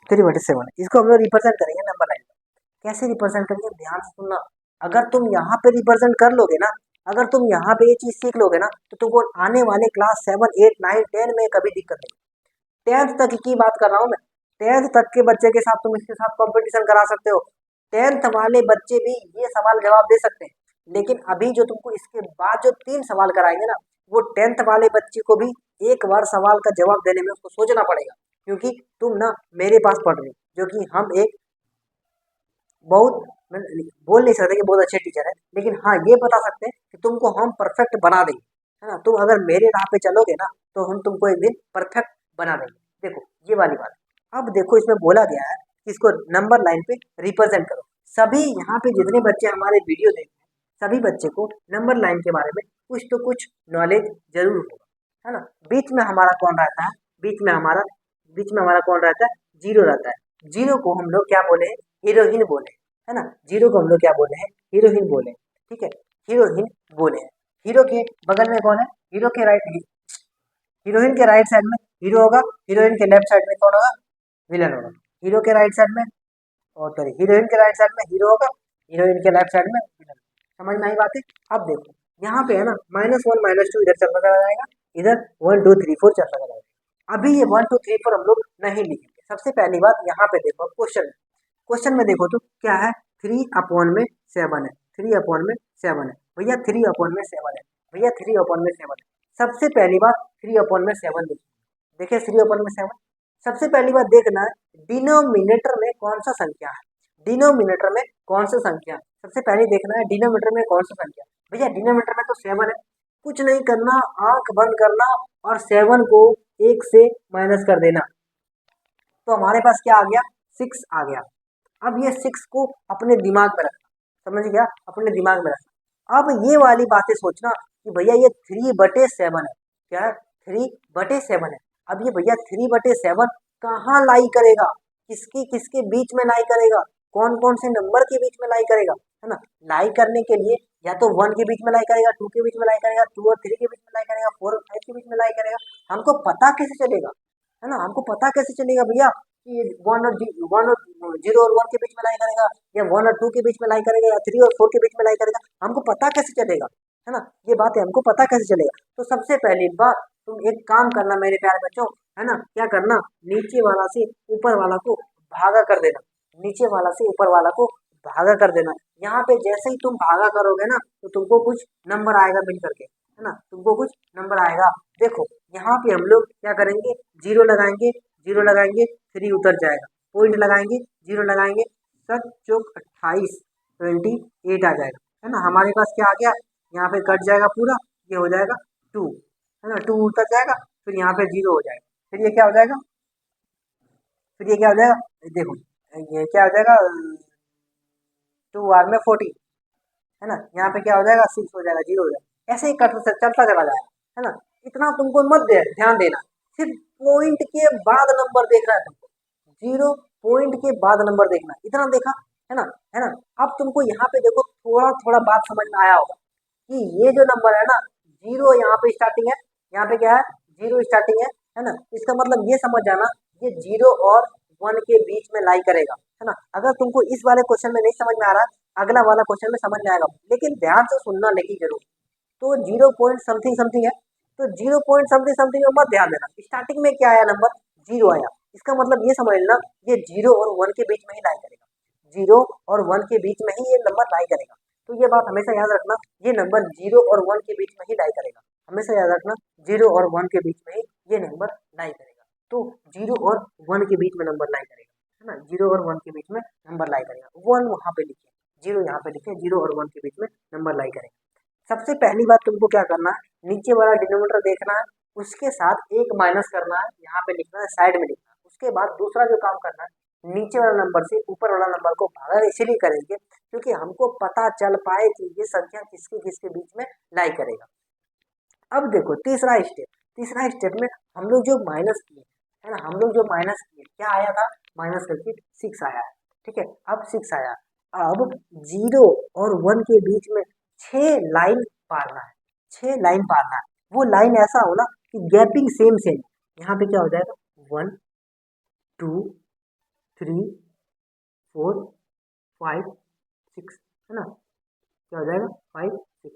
3/7, इसको हम लोग रिप्रेजेंट करेंगे नंबर लाइन। कैसे रिप्रेजेंट करेंगे? ध्यान से सुनना। अगर तुम यहाँ पे रिप्रेजेंट कर लोगे ना, अगर तुम यहाँ पे ये चीज सीख लोगे ना, तो तुमको आने वाले क्लास 7, 8, 9, 10 में कभी दिक्कत नहीं। 10th तक की बात कर रहा हूँ मैं, 10th तक के बच्चे के साथ तुम इसके साथ कंपटीशन करा सकते हो। 10th वाले बच्चे भी ये सवाल जवाब दे सकते हैं। लेकिन अभी जो तुमको इसके बाद जो 3 सवाल कराएंगे ना, वो 10th वाले बच्चे को भी एक बार सवाल का जवाब देने में उसको सोचना पड़ेगा। क्योंकि तुम ना मेरे पास पढ़ रहे हो, जो कि हम एक बहुत, मैं बोल नहीं सकते कि बहुत अच्छे टीचर है, लेकिन हाँ ये बता सकते हैं कि तुमको हम परफेक्ट बना देंगे, है ना। तुम अगर मेरे राह पे चलोगे ना, तो हम तुमको एक दिन परफेक्ट बना देंगे। देखो ये वाली बात। अब देखो इसमें बोला गया है कि इसको नंबर लाइन पे रिप्रेजेंट करो। सभी यहाँ पे जितने बच्चे हमारे वीडियो देख रहे हैं, सभी बच्चे को नंबर लाइन के बारे में कुछ तो कुछ नॉलेज जरूर होगा, है ना। बीच में हमारा कौन रहता है? बीच में हमारा कौन रहता है? जीरो रहता है। जीरो को हम लोग क्या बोले? हीरोइन बोले, है ना। जीरो को हम लोग क्या बोले हैं? हीरोइन बोले। ठीक है, हीरोइन बोले हैं। हीरो के बगल में कौन है? हीरोइन के राइट साइड में हीरो होगा, हीरोइन के लेफ्ट साइड में कौन होगा? विलन होगा। हीरो के राइट साइड में, और सॉरी हीरोइन के राइट साइड में हीरो होगा, हीरोइन के लेफ्ट साइड में विलन। समझ में आई बात है? अब देखो यहाँ पे है ना, -1 -2 इधर चलता चला जाएगा, इधर 1 2 3 4 चलता चला जाएगा। अभी ये 1 2 3 4 हम लोग नहीं लिखेंगे। सबसे पहली बात यहाँ पे देखो, क्वेश्चन में देखो तो क्या है? 3/7 है, 3/7 है भैया, 3/7 है भैया, 3/7 है। सबसे पहली बात 3/7 देखिए, 3/7 सबसे पहली बात देखना है डिनोमिनेटर में कौन सा संख्या है। डिनोमिनेटर में कौन सा संख्या? सबसे पहले देखना है डिनोमिनेटर में कौन सा संख्या। भैया डिनोमिनेटर में तो 7 है, कुछ नहीं करना, आंख बंद करना और 7 को 1 से माइनस कर देना, तो हमारे पास क्या आ गया? 6 आ गया। अब ये 6 को अपने दिमाग में रखना, समझ गया? अपने दिमाग में रखना। अब ये वाली बातें सोचना कि भैया ये 3/7 है, क्या है? 3/7 है। अब ये भैया 3/7 कहाँ लाई करेगा? किसकी किसके बीच में लाई करेगा? कौन कौन से नंबर के बीच में लाई करेगा, है ना। लाई करने के लिए या तो 1 के बीच में लाई करेगा, 2 के बीच में लाई करेगा, 2 और 3 के बीच में लाई करेगा, 4 और 5 के बीच में लाई करेगा। हमको पता कैसे चलेगा, है ना, हमको पता कैसे चलेगा भैया कि 0 और 1 के बीच में लाई करेगा, या 1 और 2 के बीच में लाई करेगा, या 3 और 4 के बीच में लाई करेगा? हमको पता कैसे चलेगा, है ना। ये बात है, हमको पता कैसे चलेगा? तो सबसे पहली बात तुम एक काम करना मेरे प्यारे बच्चों, है ना, क्या करना? नीचे वाला से ऊपर वाला को भागा कर देना, नीचे वाला से ऊपर वाला को भागा कर देना। यहाँ पे जैसे ही तुम भागा करोगे ना, तो तुमको कुछ नंबर आएगा मिल करके, है ना, तुमको कुछ नंबर आएगा। देखो यहाँ पे हम लोग क्या करेंगे? जीरो लगाएंगे, जीरो लगाएंगे, 3 उतर जाएगा, पॉइंट लगाएंगे, जीरो लगाएंगे, 7 चौक 28, 28 आ जाएगा, है ना। हमारे पास क्या आ गया? यहाँ पे कट जाएगा पूरा, ये हो जाएगा 2, है ना, 2 उतर जाएगा, फिर यहाँ पे 0 हो जाएगा, फिर ये क्या हो जाएगा? फिर ये क्या हो जाएगा? देखो ये क्या हो जाएगा? 2 बाद में 14, है ना, यहाँ पे क्या हो जाएगा? 6 हो जाएगा, 0 हो जाएगा। ऐसे ही चलता चला जाएगा। है ना। इतना तुमको मत ध्यान देना, सिर्फ पॉइंट के बाद नंबर देखना है तुमको, 0 के बाद नंबर देखना, इतना देखा है ना, है ना। अब तुमको यहाँ पे देखो थोड़ा थोड़ा बात समझ में आया होगा कि ये जो नंबर है ना, 0 यहाँ पे स्टार्टिंग है, यहाँ पे क्या है, 0 स्टार्टिंग है ना। इसका मतलब ये समझ जाना, ये 0 और 1 के बीच में लाई करेगा, है ना। अगर तुमको इस वाले क्वेश्चन में नहीं समझ में आ रहा, अगला वाला क्वेश्चन में समझ में आएगा, लेकिन ध्यान से सुनना लेकिन जरूर। तो 0 पॉइंट समथिंग समथिंग है, तो 0 पॉइंट समथिंग समथिंग में मत ध्यान देना, स्टार्टिंग में क्या आया नंबर, 0 आया। इसका मतलब ये समझ लेना, ये 0 और 1 के बीच में ही लाई करेगा, 0 और 1 के बीच में ही ये नंबर लाई करेगा। तो ये बात हमेशा याद रखना, ये नंबर 0 और 1 के बीच में ही लाई करेगा, हमेशा याद रखना, 0 और 1 के बीच में ही ये नंबर लाई करेगा। तो 0 और 1 के बीच में नंबर लाई करेगा, है ना, 0 और 1 के बीच में नंबर लाई करेगा, 1 वहां पे लिखे, 0 यहाँ पे लिखे, 0 और 1 के बीच में नंबर लाई करेगा। सबसे पहली बात तुमको क्या करना है, नीचे वाला डिनोमिनेटर देखना है, उसके साथ एक माइनस करना है, यहाँ पे लिखना है, साइड में लिखना है। उसके बाद दूसरा जो काम करना है, नीचे वाला नंबर से ऊपर वाला नंबर को भागा इसीलिए करेंगे क्योंकि हमको पता चल पाए कि ये संख्या किसके किसके बीच में लाई करेगा। अब देखो तीसरा स्टेप में हम लोग जो माइनस किए, है ना, हम लोग जो माइनस किए क्या आया था, माइनस करके 6 आया है, ठीक है। अब 6 आया, अब 0 और 1 के बीच में 6 लाइन पारना है, 6 लाइन पारना है। वो लाइन ऐसा हो ना कि गैपिंग सेम सेम, यहाँ पे क्या हो जाएगा, 1 2 3 4 5 6, है ना, क्या हो जाएगा 5 6,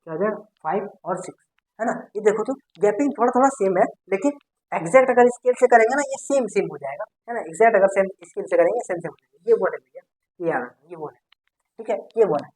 क्या हो जाएगा 5 और 6, है ना। ये देखो तो गैपिंग थोड़ा थोड़ा सेम है, लेकिन एग्जैक्ट अगर स्केल से करेंगे ना ये सेम सेम हो जाएगा, है ना। एग्जैक्ट अगर सेम स्केल से करेंगे सेम सेम हो जाएगा। ये बोले भैया, ये आ रहा है, ये बोले, ठीक है, ये बोले।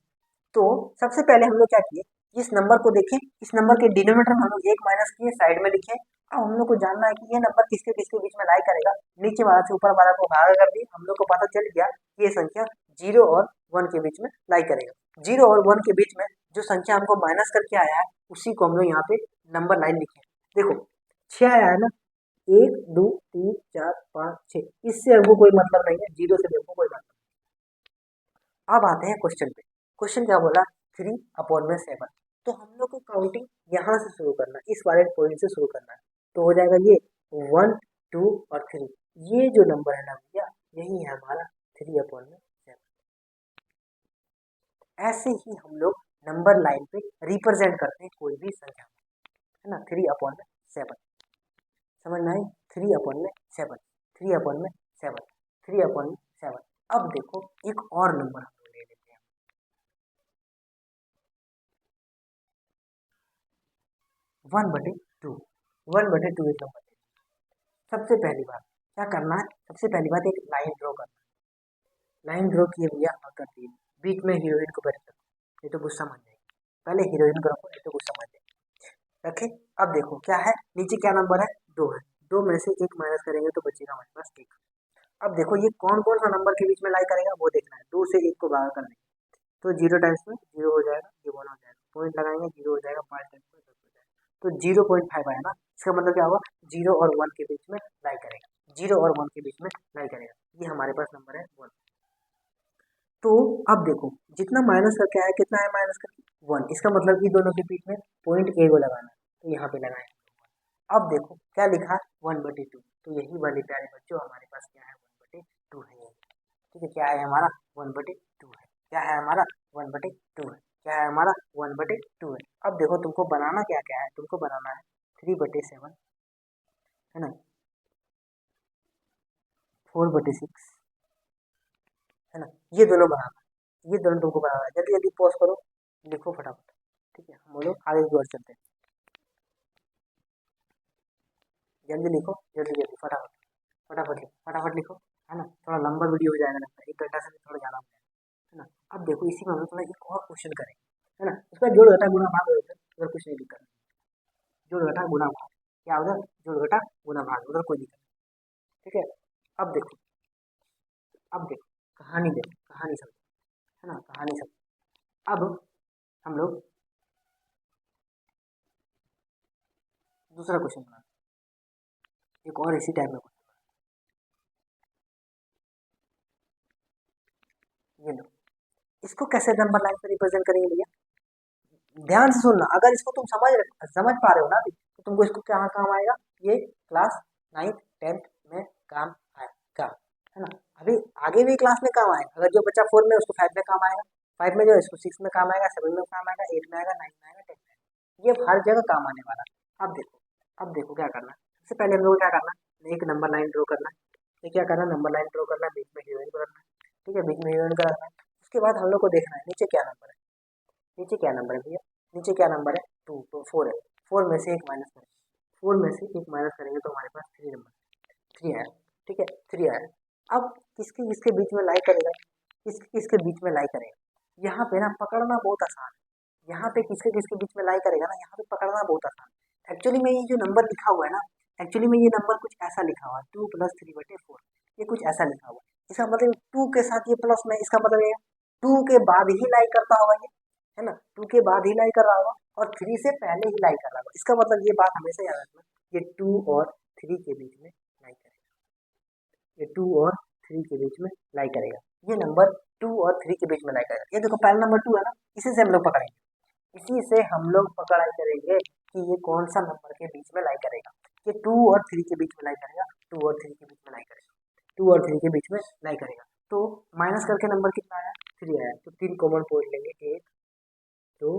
तो सबसे पहले हम लोग क्या किए, इस नंबर को देखें, इस नंबर के डिनोमिनेटर में हम लोग 1 माइनस किए, साइड में लिखे। अब हम लोग को जानना है कि ये नंबर किसके किसके बीच में लाई करेगा, नीचे वाला से ऊपर वाला को भागा कर दिए, हम लोग को पता चल गया कि ये संख्या 0 और 1 के बीच में लाई करेगा। 0 और 1 के बीच में जो संख्या हमको माइनस करके आया है उसी को हम लोग यहाँ पे नंबर लाइन लिखे। देखो 6 आया है ना, 1 2 3 4 5 6, इससे हमको कोई मतलब नहीं है, 0 से भी हमको कोई मतलब नहीं। अब आते हैं क्वेश्चन पे, क्वेश्चन क्या बोला, 3/7। तो हम लोग को काउंटिंग यहाँ से शुरू करना है, इस वाले पॉइंट से शुरू करना है। तो हो जाएगा ये 1 2 और 3, ये जो नंबर है ना भैया, यही है हमारा 3/7। ऐसे ही हम लोग नंबर लाइन पे रिप्रेजेंट करते हैं कोई भी संख्या, है ना, 3/7। समझ में आई, 3/7, 3/7, 3/7। अब देखो एक और नंबर हम लोग ले लेते हैं, 1/2, 1/2 एक नंबर। सबसे पहली बात क्या करना है, सबसे पहली बात एक लाइन ड्रॉ करना है। लाइन ड्रॉ किए भैया, हाँ कर दिए, बीच में हीरोइन को बैठ रखो, नहीं तो गुस्सा मान जाएगी, पहले हीरोइन को रखो नहीं तो गुस्सा मान जाएगी, रखे। अब देखो क्या है, नीचे क्या नंबर है, 2 है, 2 में से 1 माइनस करेंगे तो बचेगा हमारे पास 1। अब देखो ये कौन कौन सा नंबर के बीच में लाई करेगा वो देखना है, 2 से 1 को भागा कर देंगे तो 0 टाइम्स में 0 हो जाएगा, ये 1 हो जाएगा, पॉइंट लगाएंगे 0 हो जाएगा, 5 टाइम्स में 10 हो जाएगा, तो 0.5 आया ना। इसका मतलब क्या होगा, 0 और 1 के बीच में लाई करेगा, 0 और 1 के बीच में लाई करेगा, ये हमारे पास नंबर है 1। तो अब देखो जितना माइनस करके आया, कितना है माइनस करके 1, इसका मतलब कि दोनों के बीच में पॉइंट ए को लगाना है, तो यहाँ पे लगाए। अब देखो क्या लिखा है, 1/2, तो यही वाले प्यारे बच्चों हमारे पास क्या है, 1/2 है, ठीक है। क्या है हमारा, 1/2 है, क्या है हमारा 1/2 है, क्या है हमारा 1/2 है। अब देखो तुमको बनाना क्या क्या है, तुमको बनाना है 3/7, है ना, 4/6, है ना, ये दोनों बनाना है, ये दोनों तुमको बनाना है। जल्दी जल्दी पॉज करो, लिखो फटाफट, ठीक है, हम लोग आगे की ओर चलते हैं, जल्दी लिखो, जल्दी जल्दी फटाफट, फटाफट लिखो, फटाफट लिखो, है ना, थोड़ा लंबा वीडियो हो जाएगा, लगता है 1 घंटा से भी थोड़ा ज़्यादा हो जाएगा, है ना। अब देखो इसी में हम लोग थोड़ा एक और क्वेश्चन करेंगे, है ना, उसका जोड़ घटा गुणा भाग होता है, उधर कुछ नहीं दिक्कत, जोड़ घटा गुणा भाग, क्या उधर जोड़ घटा गुणा भाग, उधर कोई दिक्कत नहीं, ठीक है। अब देखो, अब देखो कहानी देखो, कहानी समझो, है ना, कहानी समझो। अब हम लोग दूसरा क्वेश्चन बनाते हैं, एक और इसी टाइप में क्वेश्चन, ये लो, इसको कैसे नंबर लाइन पे रिप्रेजेंट करेंगे भैया, ध्यान से सुनना, अगर इसको तुम समझ पा रहे हो ना अभी, तो तुमको इसको क्या काम आएगा, ये क्लास 9th 10th में काम आएगा, है ना। अभी आगे भी क्लास में काम आएगा, अगर जो बच्चा 4 में उसको 5 में काम आएगा, 5 में जो है इसको 6 में काम आएगा, 7 में काम आएगा, 8 में आएगा, 9 में आएगा, 10 में आएगा, ये हर जगह काम आने वाला है। अब देखो क्या करना है। सबसे पहले हम लोग क्या करना है, एक नंबर लाइन ड्रॉ करना है। ये क्या करना है, नंबर लाइन ड्रॉ करना है, बीच में हीरोइन को रखना है, ठीक है, बीच में हीरोइन का रखना है। उसके बाद हम लोग को देखना है नीचे क्या नंबर है, नीचे क्या नंबर है भैया, नीचे क्या नंबर है 2, तो 4 है, 4 में से एक माइनस करेंगे, 4 में से एक माइनस करेंगे तो हमारे पास 3 नंबर 3 आया, ठीक है, 3 आया। अब किसके किसके बीच में लाई करेगा, किसके किसके बीच में लाई करेगा, यहाँ पे ना पकड़ना बहुत आसान है, यहाँ पे किसके किसके बीच में लाई करेगा ना, यहाँ पे पकड़ना बहुत आसान है। एक्चुअली में ये जो नंबर लिखा हुआ है ना, एक्चुअली में ये नंबर कुछ ऐसा लिखा हुआ है 2 + 3/4, ये कुछ ऐसा लिखा हुआ है। इसका मतलब 2 के साथ ये प्लस में, इसका मतलब ये 2 के बाद ही लाई करता होगा ये, है ना, 2 के बाद ही लाई कर रहा होगा और 3 से पहले ही लाई कर रहा होगा। इसका मतलब ये बात हमेशा याद रखना, ये 2 और 3 के बीच में लाई करेगा, ये 2 और 3 के बीच में लाई करेगा, ये नंबर 2 और 3 के बीच में लाई करेगा। ये देखो पहला नंबर 2 है ना, इसी से हम लोग पकड़ेंगे, इसी से हम लोग पकड़ाई करेंगे कि ये कौन सा नंबर के बीच में लाई करेगा। ये 2 और 3 के बीच में लाई करेगा, 2 और 3 के बीच में लाई करेगा, 2 और 3 के बीच में लाई करेगा। तो माइनस करके नंबर कितना आया, 3 आया, तो 3 कॉमन पॉइंट लेंगे, 1 2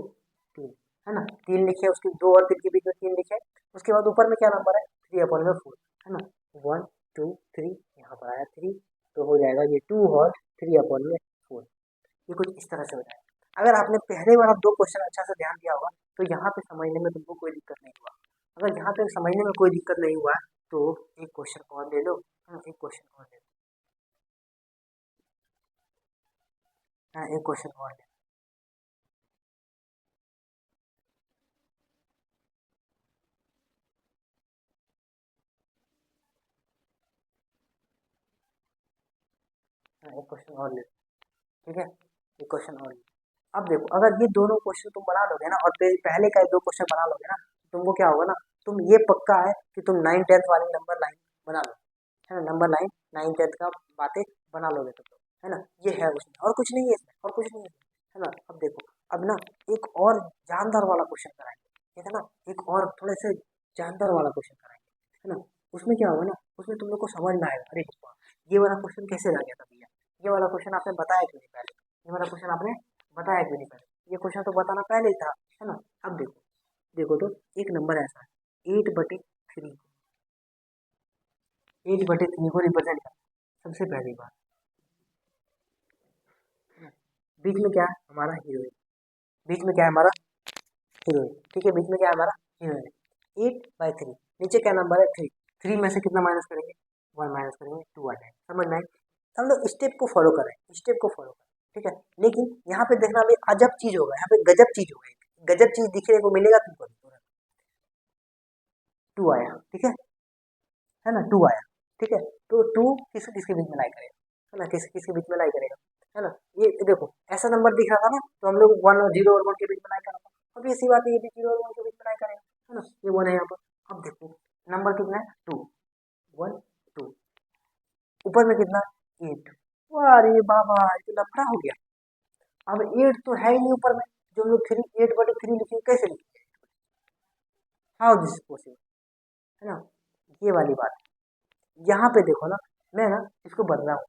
3, है ना, 3 लिखे, उसके 2 और 3 के बीच में 3 लिखे। उसके बाद ऊपर में क्या नंबर है, 3/4, है ना, 1 2 3, यहाँ पर आया 3, तो हो जाएगा ये 2 और 3/4, ये कुछ इस तरह से हो जाएगा। अगर आपने पहले वाला 2 क्वेश्चन अच्छा से ध्यान दिया होगा तो यहाँ पे समझने में तुमको कोई दिक्कत नहीं हुआ। अगर यहाँ पे समझने में कोई दिक्कत नहीं हुआ तो एक क्वेश्चन और ले लो, एक क्वेश्चन और ले लो, हाँ एक क्वेश्चन और ले लो। हाँ एक क्वेश्चन और ले लो, ठीक है, एक क्वेश्चन और ले लो। अब देखो अगर ये दोनों क्वेश्चन तुम बना लोगे ना और पहले का 2 क्वेश्चन बना लोगे ना, तुमको क्या होगा ना, तुम ये पक्का है कि तुम 9th 10th वाली नंबर लाइन बना लो, है ना, नंबर लाइन 9th 10th का बातें बना लोगे तुम लोग, है ना, ये है उसमें और कुछ नहीं है इसमें, और कुछ नहीं है ना। अब देखो अब ना एक और जानदार वाला क्वेश्चन कराएंगे, ठीक है ना, एक और थोड़े से जानदार वाला क्वेश्चन कराएंगे, है ना। उसमें क्या होगा ना, उसमें तुम लोग को समझ में आएगा, अरे ये वाला क्वेश्चन कैसे आ गया था भैया, ये वाला क्वेश्चन आपने बताया क्यों नहीं पहले, ये वाला क्वेश्चन आपने बताया क्यों नहीं पहले, ये क्वेश्चन तो बताना पहले ही था, है ना। अब देखो देखो तो एक नंबर ऐसा है 8/3, 8/3 को रिप्रेजेंट कर, सबसे पहली बात बीच में क्या है हमारा हीरोइन, बीच में क्या है हमारा हीरोइन, ठीक है, बीच में क्या है हमारा हीरोइन। 8/3 नीचे क्या नंबर है 3, 3 में से कितना माइनस करेंगे 1 माइनस करेंगे 2 आ जाएगा, समझ में आए। हम लोग स्टेप को फॉलो करें, स्टेप को फॉलो करें, ठीक है। लेकिन यहाँ पे देखना भी अजब चीज होगा, यहाँ पे गजब चीज होगा, गजब चीज दिखने को मिलेगा तुमको, 2 आया, ठीक है ना, 2 आया, ठीक है, तो 2 किसके किसके बीच में लाई करेगा, है ना, किसके किसके बीच में लाई करेगा, है ना। ये देखो ऐसा नंबर दिख रहा था ना, तो हम लोग 1 और 0 और 1 के बीच में लाई करा था, अब इसी बात है, ये भी 0 और 1 के बीच में लाई करेगा, है ना, ये 1 है यहाँ पर। अब देखो नंबर कितना है 2, 1 2, ऊपर में कितना 8, अरे बाबा ये तो लफड़ा हो गया। अब 8 तो है ही नहीं ऊपर में, जो हम लोग 3 8/3 लिखे कैसे लिखे, हाउ दिस पॉसिबल, है ना, ये वाली बात। यहाँ पे देखो ना, मैं ना इसको बदला हूँ,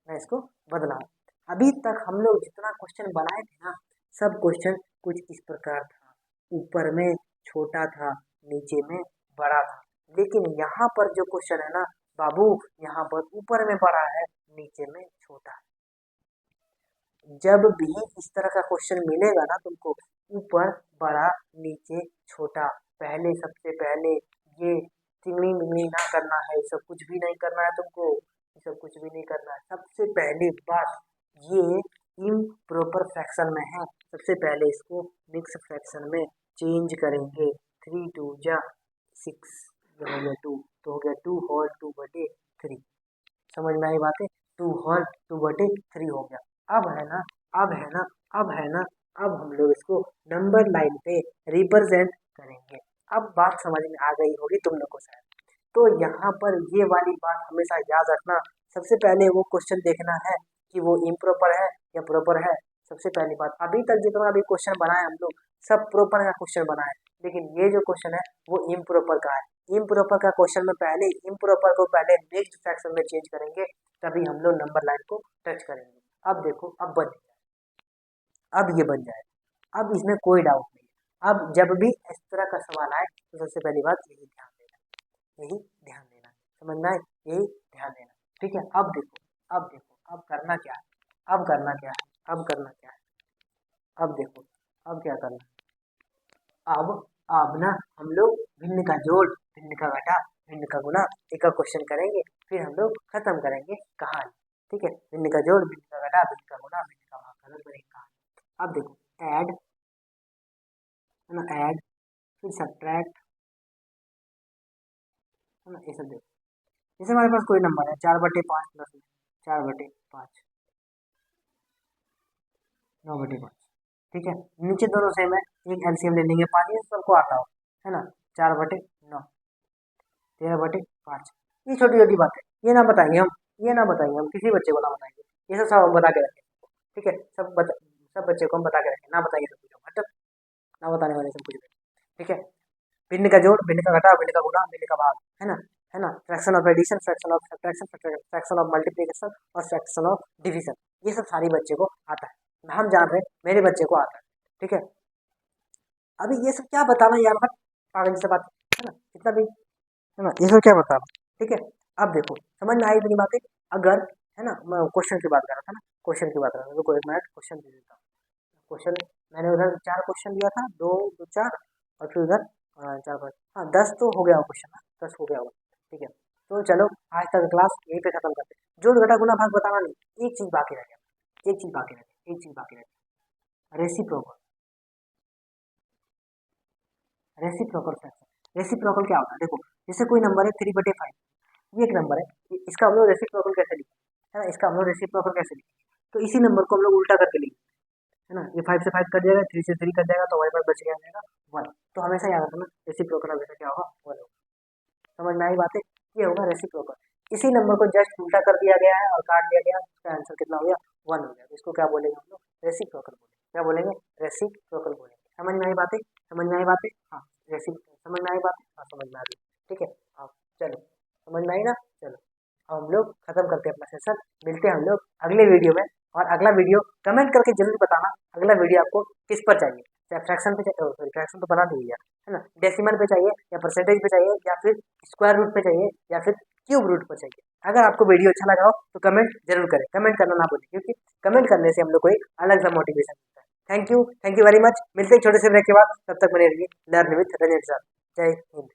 मैं इसको बदला हूँ। अभी तक हम लोग जितना क्वेश्चन बनाए थे ना, सब क्वेश्चन कुछ इस प्रकार था, ऊपर में छोटा था, नीचे में बड़ा था। लेकिन यहाँ पर जो क्वेश्चन है ना बाबू, यहाँ पर ऊपर में बड़ा है, नीचे में छोटा है। जब भी इस तरह का क्वेश्चन मिलेगा ना तुमको, ऊपर बड़ा नीचे छोटा, पहले सबसे पहले ये चिंगड़ी मिंगड़ी ना करना है, सब कुछ भी नहीं करना है तुमको, ये सब कुछ भी नहीं करना है। सबसे पहली बात ये इम्प्रॉपर फ्रैक्शन में है, सबसे पहले इसको मिक्स फ्रैक्शन में चेंज करेंगे। 3 2 जा 6, ये हो गया 2, तो हो गया 2/2/3, समझ में आई बातें, 2/2/3 हो गया। अब है ना, अब है ना, अब है ना, अब हम लोग इसको नंबर लाइन पे रिप्रेजेंट करेंगे। अब बात समझ में आ गई होगी तुम लोग को शायद। तो यहाँ पर ये वाली बात हमेशा याद रखना, सबसे पहले वो क्वेश्चन देखना है कि वो इम्प्रॉपर है या प्रॉपर है, सबसे पहली बात, अभी तक जितना अभी क्वेश्चन बनाए हम लोग सब प्रॉपर का क्वेश्चन बनाए, लेकिन ये जो क्वेश्चन है वो इम्प्रॉपर का है। इम्प्रॉपर का क्वेश्चन में पहले इम्प्रॉपर को पहले नेक्स्ट फ्रैक्शन में चेंज करेंगे, तभी हम लोग नंबर लाइन को टच करेंगे। अब देखो, अब बन जाए, अब ये बन जाए, अब इसमें कोई डाउट नहीं है। अब जब भी इस तरह का सवाल आए तो सबसे पहली बात यही ध्यान देना, यही ध्यान देना, समझना है, यही ध्यान देना। ठीक है, अब देखो, अब देखो, अब करना क्या है, अब करना क्या है, अब करना क्या है, अब देखो, अब क्या करना है। अब ना हम लोग भिन्न का जोड़, भिन्न का घटा, भिन्न का गुणा, एक का क्वेश्चन करेंगे, फिर हम लोग खत्म करेंगे कहानी। ठीक है, भिन्न का जोड़, भिन्न का घटा, भिन्न का गुणा, भिन्न का भाग, खत्म करेंगे कहानी। अब देखो, ऐड है ना, ऐड, फिर सब्ट्रैक्ट है ना, ये सब देखो। जैसे हमारे पास कोई नंबर है 4/5 प्लस 4/5, 9/5, ठीक है, नीचे दोनों सेम है, एक एलसीएम ले लेंगे 5, ये सबको आता हो, है ना, 4/9, 13/5, ये छोटी छोटी बात है, ये ना बताएंगे हम, ये ना बताएंगे हम, किसी बच्चे को ना बताएंगे, ये सब हम बता के रखें। ठीक है, सब बच्चे को हम बता के रखें, ना बताएंगे सब कुछ, मतलब ना बताने वाले सब कुछ भी। ठीक है, भिन्न का जोड़, भिन्न का घटा, भिन्न का गुणा, भिन्न का भाग, है ना, fraction of addition, fraction of subtraction, fraction of multiplication और फ्रैक्शन ऑफ डिवीजन, ये सब सारी बच्चे को आता है, हम जान रहे हैं मेरे बच्चे को आता है। ठीक है, अभी ये सब क्या बताना यार, मतलब पागल से बात है ना, कितना भी है ना, ये सब क्या बताना। ठीक है, अब देखो समझ में आई मेरी बातें। अगर है ना, मैं क्वेश्चन की बात कर रहा था ना, क्वेश्चन की बात कर रहा था, रुको एक मिनट, क्वेश्चन दे देता हूँ। क्वेश्चन मैंने उधर 4 क्वेश्चन दिया था, 2 2 4, और फिर उधर 4 5, हाँ 10 तो हो गया क्वेश्चन, 10 हो गया होगा। ठीक है, तो चलो आज तक क्लास यहीं पे खत्म करते हैं। जोड़ घटा गुना भाग बताना नहीं, एक चीज बाकी रह गया, एक चीज बाकी रह गया, एक चीज बाकी रह गया, रेसिप्रोकल। रेसिप्रोकल फ्रैक्शन, रेसिप्रोकल क्या होता है, देखो जैसे कोई नंबर है 3/5, ये एक नंबर है, इसका हम लोग रेसिप्रोकल कैसे लिखें, है ना, इसका हम लोग रेसिप्रोकल कैसे लिखें, तो इसी नंबर को हम लोग उल्टा करके लिखें, है ना, ये 5 से 5 कट जाएगा, 3 से 3 कट जाएगा, तो हमारे पास बच गया जाएगा 1। तो हमेशा याद रखना रेसिप्रोकल हमेशा क्या होगा, 1 होगा। समझ में आई बातें, ये होगा रेसिप्रोकल। इसी नंबर को जस्ट उल्टा कर दिया गया है और काट दिया गया, उसका आंसर कितना हो गया, 1 हो गया। तो इसको क्या बोलेंगे हम लोग, रेसिप्रोकल बोलेंगे। क्या बोलेंगे, रेसिप्रोकल बोलेंगे। समझ में आई बातें, समझ में आई बातें, हाँ समझ में आई बातें, हाँ समझ में आ रही। ठीक है, हाँ चलो, समझ में आई ना, चलो अब हम लोग खत्म करते हैं अपना सेशन, मिलते हैं हम लोग अगले वीडियो में। और अगला वीडियो कमेंट करके जरूर बताना, अगला वीडियो आपको किस पर चाहिए, चाहे फ्रैक्शन पे चाहिए, सॉरी फ्रैक्शन तो बना दिया है ना, डेसिमल पे चाहिए या परसेंटेज पे चाहिए या फिर स्क्वायर रूट पे चाहिए या फिर क्यूब रूट पर चाहिए। अगर आपको वीडियो अच्छा लगा हो तो कमेंट जरूर करें, कमेंट करना ना भूलें, क्योंकि कमेंट करने से हम लोग को एक अलग सा मोटिवेशन मिलता है। थैंक यू वेरी मच, मिलते हैं छोटे से ब्रेक के बाद, तब तक बने रहिए लर्न विथ रंजन सर। जय हिंद।